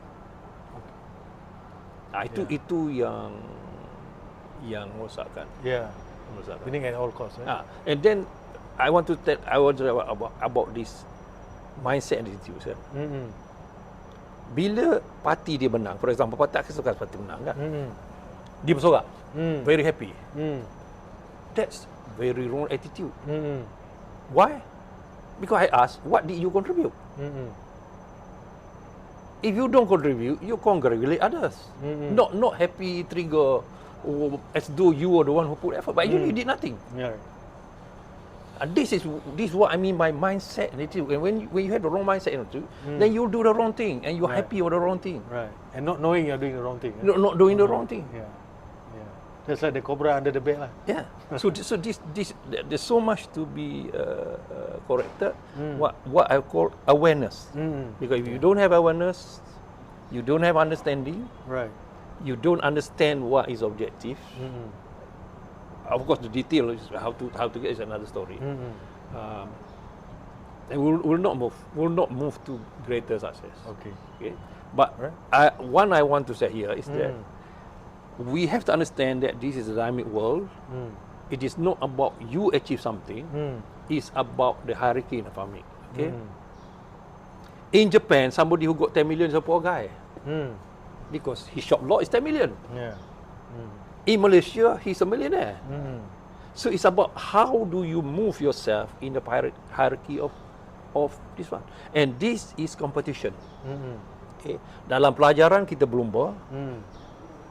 Itu yang merosakkan. Yeah. Winning at all costs. Right? And then I want to tell about this mindset and attitude. Bila parti dia menang, for example, parti menang kan, dia bersorak, very happy. That's very wrong attitude. Why? Because I ask, what did you contribute? If you don't contribute, you congratulate others. Not happy trigger, as though you were the one who put effort, but you did nothing. Yeah. And this is what I mean by mindset. And when you have the wrong mindset, then you'll do the wrong thing, and you're happy with the wrong thing. Right. And not knowing you're doing the wrong thing. Not doing the wrong thing. Yeah. Just like the cobra under the bed lah. Yeah. So this there's so much to be corrected. What I call awareness. Because if you don't have awareness, you don't have understanding. Right. You don't understand what is objective. Of course, the detail is how to get is another story. And we'll not move to greater success. Okay. But one I want to say here is that we have to understand that this is a dynamic world. It is not about you achieve something. It's about the hierarchy in the family. Okay. In Japan, somebody who got 10 million is a poor guy. Because his shop lot is 10 million. Yeah. In Malaysia, he's a millionaire. So it's about how do you move yourself in the hierarchy of this one. And this is competition. Okay. Dalam pelajaran kita berlumba.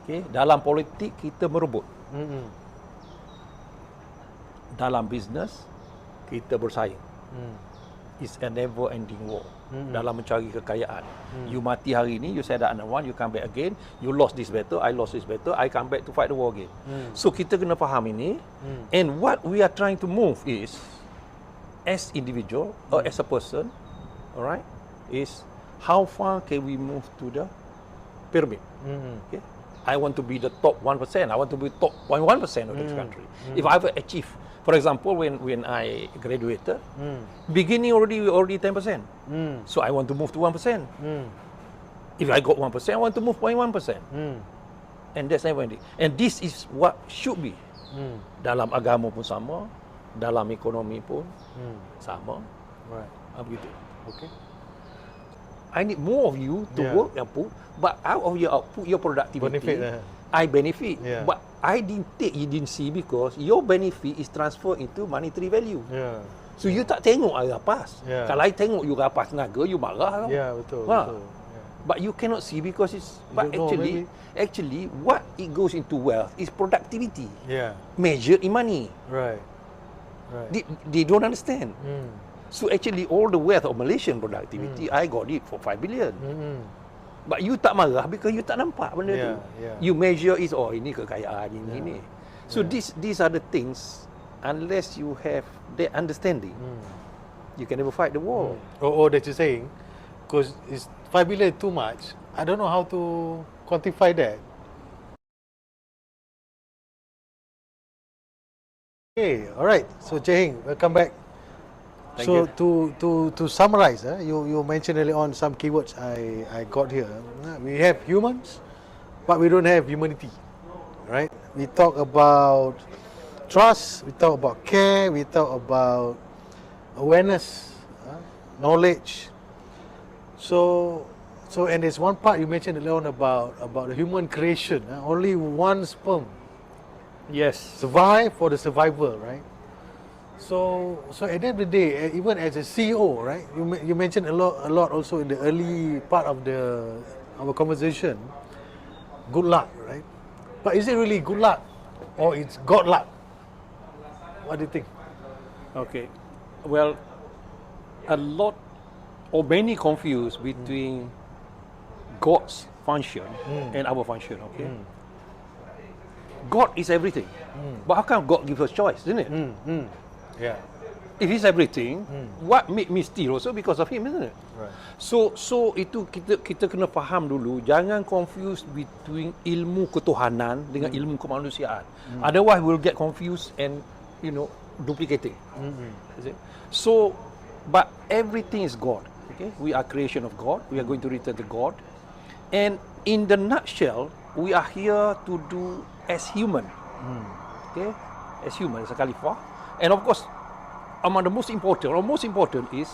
Okay. Dalam politik kita merebut. Dalam bisnes kita bersaing. It's a never ending war. Dalam mencari kekayaan. You mati hari ini, you say that another one, you come back again, you lost this battle, I lost this battle, I come back to fight the war again. So kita kena faham ini. And what we are trying to move is, as individual or as a person, alright, is how far can we move to the pyramid? Okay? I want to be the top 1%. I want to be top 0.1% of this country. If I ever achieve, for example, when I graduated, beginning we already 10%. So I want to move to 1%. If I got 1%, I want to move 0.1%. And that's never ending. And this is what should be. Dalam agama pun sama, dalam ekonomi pun sama. Right. Begitu. Okay. I need more of you to work output, but out of your output, your productivity, Benefit. I benefit. Yeah. But I you didn't see because your benefit is transferred into monetary value. Yeah. So you tak tengok I rapas. Yeah. Kalau I tengok you rapas tenaga, you marah. Yeah, betul. Ha. Betul. Yeah. But you cannot see because it's. You But don't know, actually, what it goes into wealth is productivity, Yeah. measured in money. Right. Right. They don't understand. So actually, all the wealth of Malaysian productivity, I got it for 5 billion. But you tak marah because you tak nampak benda tu. You measure is ini kekayaan ini. So these are the things. Unless you have that understanding, you can never fight the war. Or that you're saying, because it's 5 billion too much. I don't know how to quantify that. Okay, all right. So Che Heng, welcome back. Thank So you. to summarize, you mentioned earlier on some keywords I got here. We have humans, but we don't have humanity, right? We talk about trust, we talk about care, we talk about awareness, knowledge. So and there's one part you mentioned earlier on about the human creation. Only one sperm Yes. survive for the survival, right? So at the end of the day, even as a CEO, right? You mentioned a lot also in the early part of our conversation. Good luck, right? But is it really good luck, or it's God luck? What do you think? Okay. Well, a lot or many confuse between God's function and our function. Okay. God is everything, but how come God gives us choice, isn't it? Yeah. If He's everything, what made me steal also because of Him, isn't it? Right. So itu kita kena faham dulu, jangan confuse between ilmu ketuhanan dengan ilmu kemanusiaan. Otherwise we'll get confused and duplicating. Is it? So, but everything is God. Okay, we are creation of God. We are going to return to God, and in the nutshell, we are here to do as human. Okay, as human, as a Khalifah, and of course, among the most important is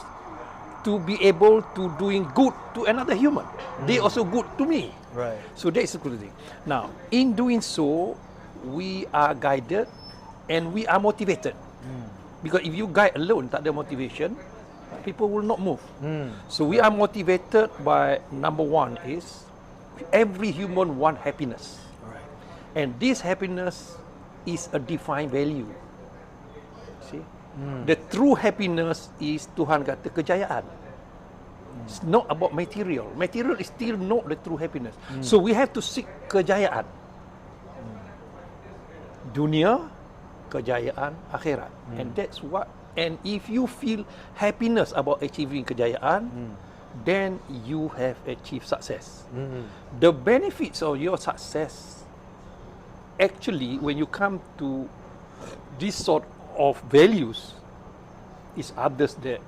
to be able to doing good to another human. They also good to me. Right. So that's the good thing. Now, in doing so, we are guided and we are motivated. Because if you guide alone, tak ada motivation, people will not move. So we are motivated by, number one is, every human want happiness. And this happiness is a defined value. See? The true happiness is Tuhan kata kejayaan. It's not about material. Material is still not the true happiness. So we have to seek kejayaan. Dunia, kejayaan, akhirat. And that's what. And if you feel happiness about achieving kejayaan, then you have achieved success. The benefits of your success, actually, when you come to this sort of values, is others that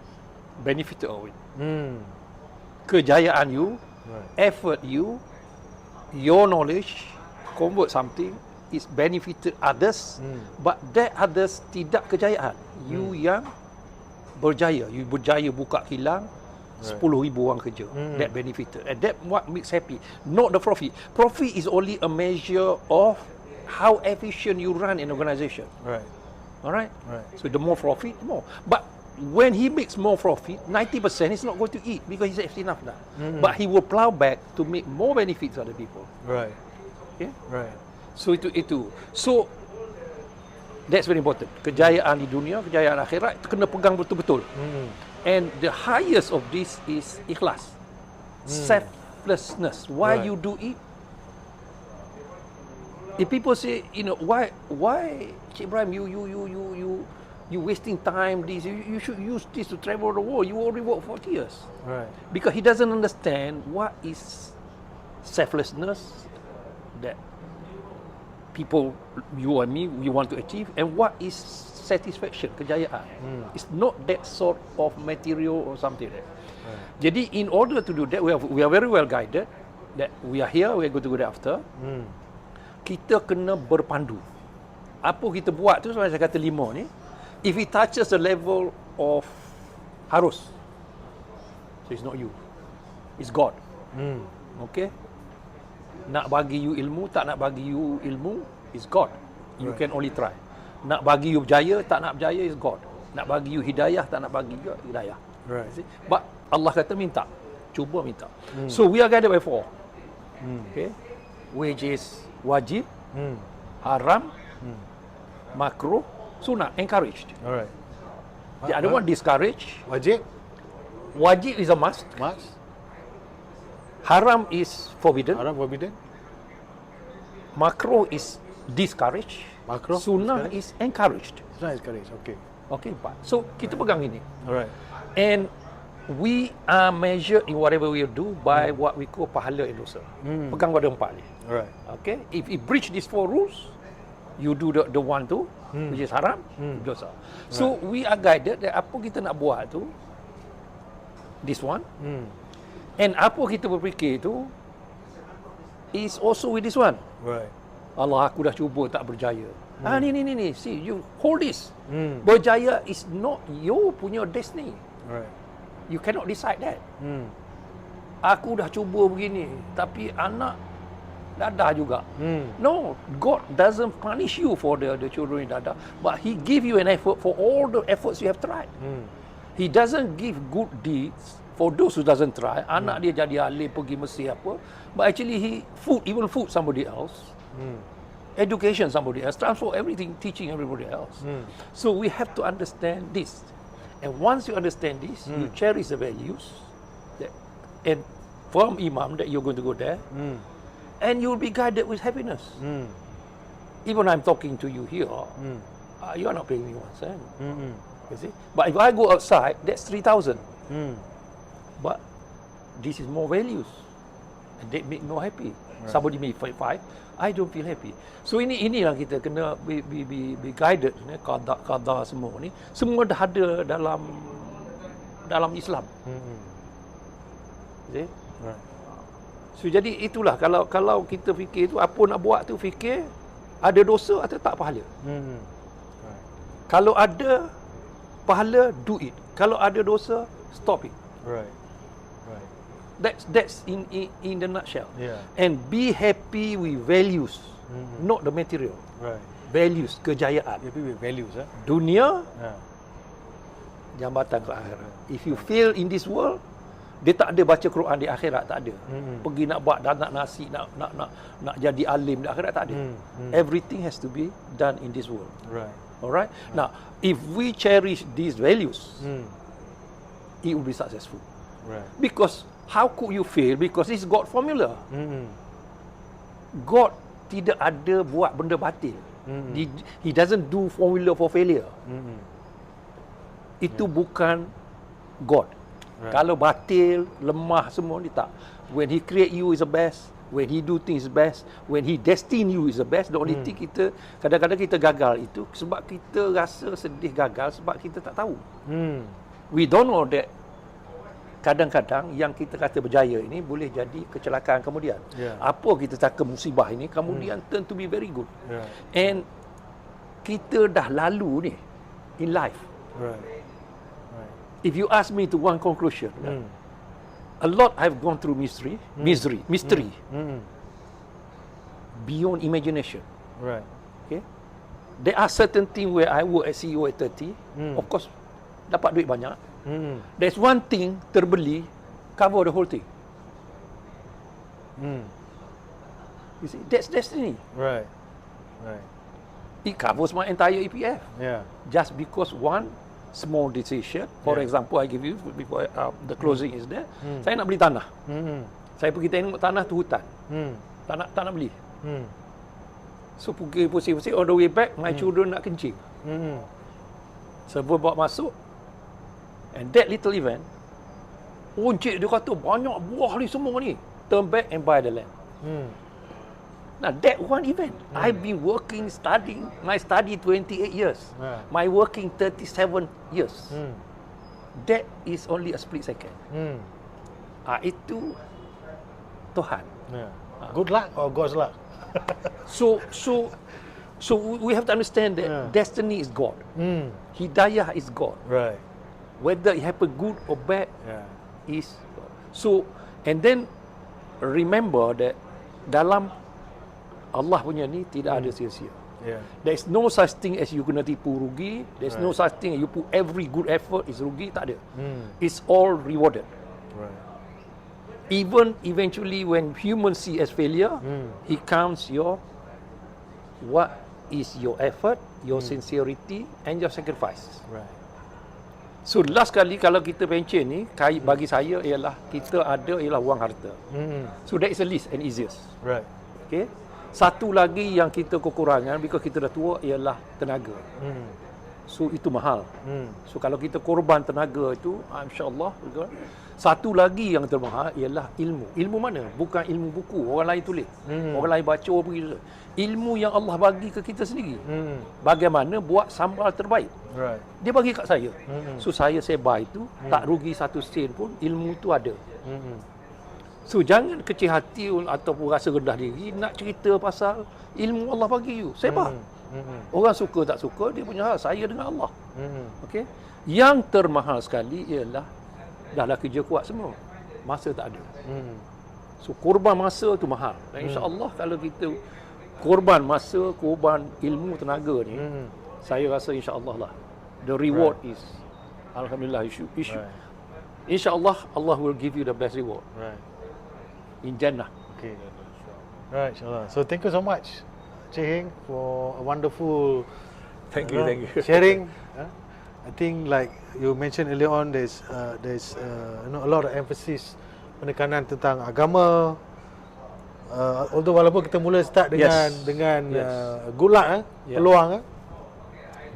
benefit of it. Kejayaan you, effort you, your knowledge, convert something, is benefited others, but that others tidak kejayaan. You yang berjaya, you berjaya buka kilang, 10,000 orang kerja, that benefited, and that what makes happy, not the profit. Profit is only a measure of how efficient you run an organization. Alright? So the more profit, the more. But when he makes more profit, 90% he's not going to eat because he's enough now. But he will plow back to make more benefits to other people. Okay? So itu. So that's very important. Kejayaan di dunia, kejayaan akhirat itu kena pegang betul-betul. And the highest of this is ikhlas. Selflessness. Why you do it? If people say, why Cik Ibrahim, you wasting time, this, you should use this to travel the world. You already work 40 years. Because he doesn't understand what is selflessness that people, you and me, we want to achieve, and what is satisfaction, kejayaan. It's not that sort of material or something like that. Jadi, in order to do that, we are very well guided that we are here, we are going to go there after. Kita kena berpandu. Apa kita buat tu, saya kata 5 ni, if it touches the level of harus, so it's not you, it's God. Okay? Nak bagi you ilmu, tak nak bagi you ilmu, is God. You can only try. Nak bagi you berjaya, tak nak berjaya, is God. Nak bagi you hidayah, tak nak bagi you hidayah. But Allah kata minta, cuba minta. So we are guided by 4. Okay? Which is wajib, haram, makruh, sunnah, encouraged. The other one discouraged. Wajib is a must. Haram is forbidden. Makruh is discouraged. Sunnah is encouraged. Okay, but so kita pegang ini. And we are measured in whatever we do by what we call pahala and dosa. Pegang pada 4 ni. Okay, if you breach these 4 rules, you do the one tu, which is haram, dosa. So we are guided that apa kita nak buat tu, this one, and apa kita berfikir tu is also with this one. Allah, aku dah cuba tak berjaya. Ni, see, you hold this. Berjaya is not your punya destiny. You cannot decide that. Aku dah cuba begini, tapi anak dadah juga. No, God doesn't punish you for the children in dadah, but He give you an effort for all the efforts you have tried. He doesn't give good deeds for those who doesn't try. Anak dia jadi alim, pergi Mesir apa, but actually he even food somebody else. Education somebody else, transfer everything, teaching everybody else. So we have to understand this. And once you understand this, you cherish the values that, and from Imam that you're going to go there, and you'll be guided with happiness. Even I'm talking to you here, you are not paying me 1 cent. You see? But if I go outside, that's 3,000. But this is more values, and they make me happy. Somebody may 5, I don't feel happy. So inilah kita kena be guided. Qada semua ni, semua dah ada dalam Islam. See? So jadi itulah, kalau kita fikir tu, apa nak buat tu, fikir ada dosa atau tak pahala. Kalau ada pahala, do it. Kalau ada dosa, stop it. That's in the nutshell. And be happy with values, not the material. Values, kejayaan. Happy with values. Dunia, jambatan ke akhirat. If you fail in this world, dia tak ada baca Quran di akhirat, tak ada. Pergi nak buat nak nasi, nak jadi alim di akhirat, tak ada. Everything has to be done in this world. Alright. Now, if we cherish these values, it will be successful. Right. Because how could you fail? Because it's God formula. Mm-mm. God tidak ada buat benda batil. He doesn't do formula for failure. Itu bukan God. Right. Kalau batil, lemah semua, dia tak. When He create you is the best. When He do things best. When He destine you is the best. The only thing kita, kadang-kadang kita gagal itu sebab kita rasa sedih gagal sebab kita tak tahu. We don't know that kadang-kadang yang kita kata berjaya ini boleh jadi kecelakaan kemudian. Yeah. Apa kita cakap musibah ini kemudian turn to be very good. Yeah. And kita dah lalu ni in life. Right. If you ask me to one conclusion, a lot I've gone through mystery, beyond imagination. Right. Okay, there are certain things where I work as CEO at 30, of course, dapat duit banyak. There's one thing terbeli cover the whole thing. You see, that's destiny. Right. Right. It covers my entire EPF. Yeah. Just because one small decision, for example, I give you before the closing is there. Saya nak beli tanah. Saya pergi tengok tanah tu hutan. Tak nak beli. So pergi pusing-pusing all the way back, my children nak kencing. Sebelum bawa masuk, and that little event, encik dia kata banyak buah ni semua ni. Turn back and buy the land. Now that one event, I've been working, studying. My study 28 years. My working 37 years. That is only a split second. Itu Tuhan. Yeah. Good luck or God's luck? So we have to understand that destiny is God. Hidayah is God. Right. Whether it happen good or bad is God. So, and then remember that dalam Allah punya ni tidak ada sia-sia. Yeah. There is no such thing as you kena tipu rugi. There's no such thing as you put every good effort is rugi. Tak ada. It's all rewarded. Right. Even eventually when humans see as failure, He counts what is your effort, your sincerity and your sacrifice. Right. So last kali kalau kita pencen ni, bagi saya ialah kita ada ialah wang harta. So that is the least and easiest. Right. Okay. Satu lagi yang kita kekurangan because kita dah tua ialah tenaga. So itu mahal. So kalau kita korban tenaga itu, insya-Allah, satu lagi yang termahal ialah ilmu. Ilmu mana? Bukan ilmu buku orang lain tulis. Orang lain baca begitu. Ilmu yang Allah bagi ke kita sendiri. Bagaimana buat sambal terbaik. Right. Dia bagi kat saya. So saya sebar itu, tak rugi satu sen pun, ilmu tu ada. So jangan kecil hati ataupun rasa rendah diri nak cerita pasal ilmu Allah bagi you. Sebar. Orang suka tak suka dia punya hal. Saya dengan Allah. Okey. Yang termahal sekali ialah dah kerja kuat semua. Masa tak ada. So korban masa tu mahal. Dan insya-Allah kalau kita korban masa, korban ilmu, tenaga ni, saya rasa insya-Allah lah the reward is alhamdulillah insya-Allah Allah will give you the best reward. Right. In Jannah. Okay. Right, insyaAllah. So thank you so much, Che Heng, for a wonderful Thank you. sharing. I think like you mentioned earlier on, there's a lot of emphasis, penekanan tentang agama. Although walaupun kita mula start dengan good luck, peluang,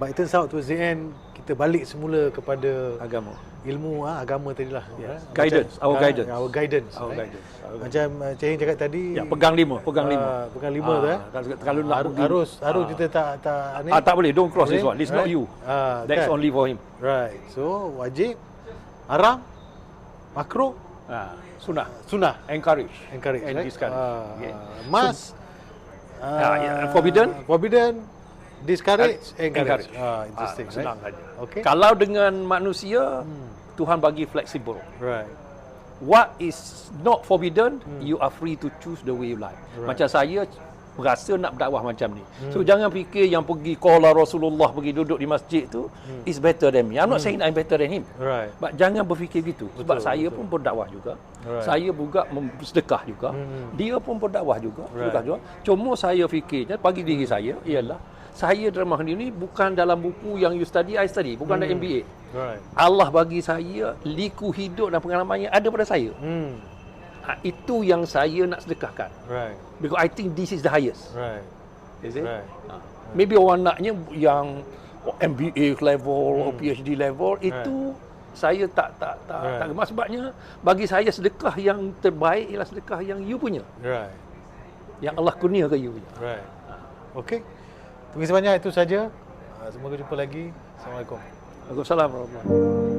but it turns out towards the end kita balik semula kepada Agama. ilmu agama tadilah. Guidance, our guidance. Our guidance. Macam Che Heng cakap tadi, Pegang lima. pegang lima tu Kalau nak harus kita tak ni. tak boleh, don't cross this one. This Right. not you. That's only for him. Right. So wajib, haram, makruh, Sunnah. Encourage. and And right? discourage. Okay. Must, Forbidden. discourage, encourage. Encourage. Interesting. Senang Right? saja. Okay. Kalau dengan manusia, Tuhan bagi flexible. Right. What is not forbidden, you are free to choose the way you like. Right. Macam saya berasa nak berdakwah macam ni. So jangan fikir yang pergi qala Rasulullah, pergi duduk di masjid tu is better than me. I'm not saying I'm better than him. Right. But jangan berfikir gitu. Sebab saya pun berdakwah juga. Right. Saya juga bersedekah juga. Dia pun berdakwah juga. Right. Sedekah juga. Cuma saya fikirnya bagi diri saya ialah saya drama ni bukan dalam buku yang you study, I study, bukan dalam MBA. Right. Allah bagi saya liku hidup dan pengalaman yang ada pada saya. Itu yang saya nak sedekahkan. Right. Because I think this is the highest. Right. Is it? Right. Maybe orang naknya yang MBA level atau PhD level, itu saya tak gemar. Sebabnya bagi saya sedekah yang terbaik ialah sedekah yang you punya. Right. Yang Allah kurniakan you punya. Right. Okey. Terima kasih banyak, itu saja. Semoga jumpa lagi. Assalamualaikum. Waalaikumsalam warahmatullahi wabarakatuh.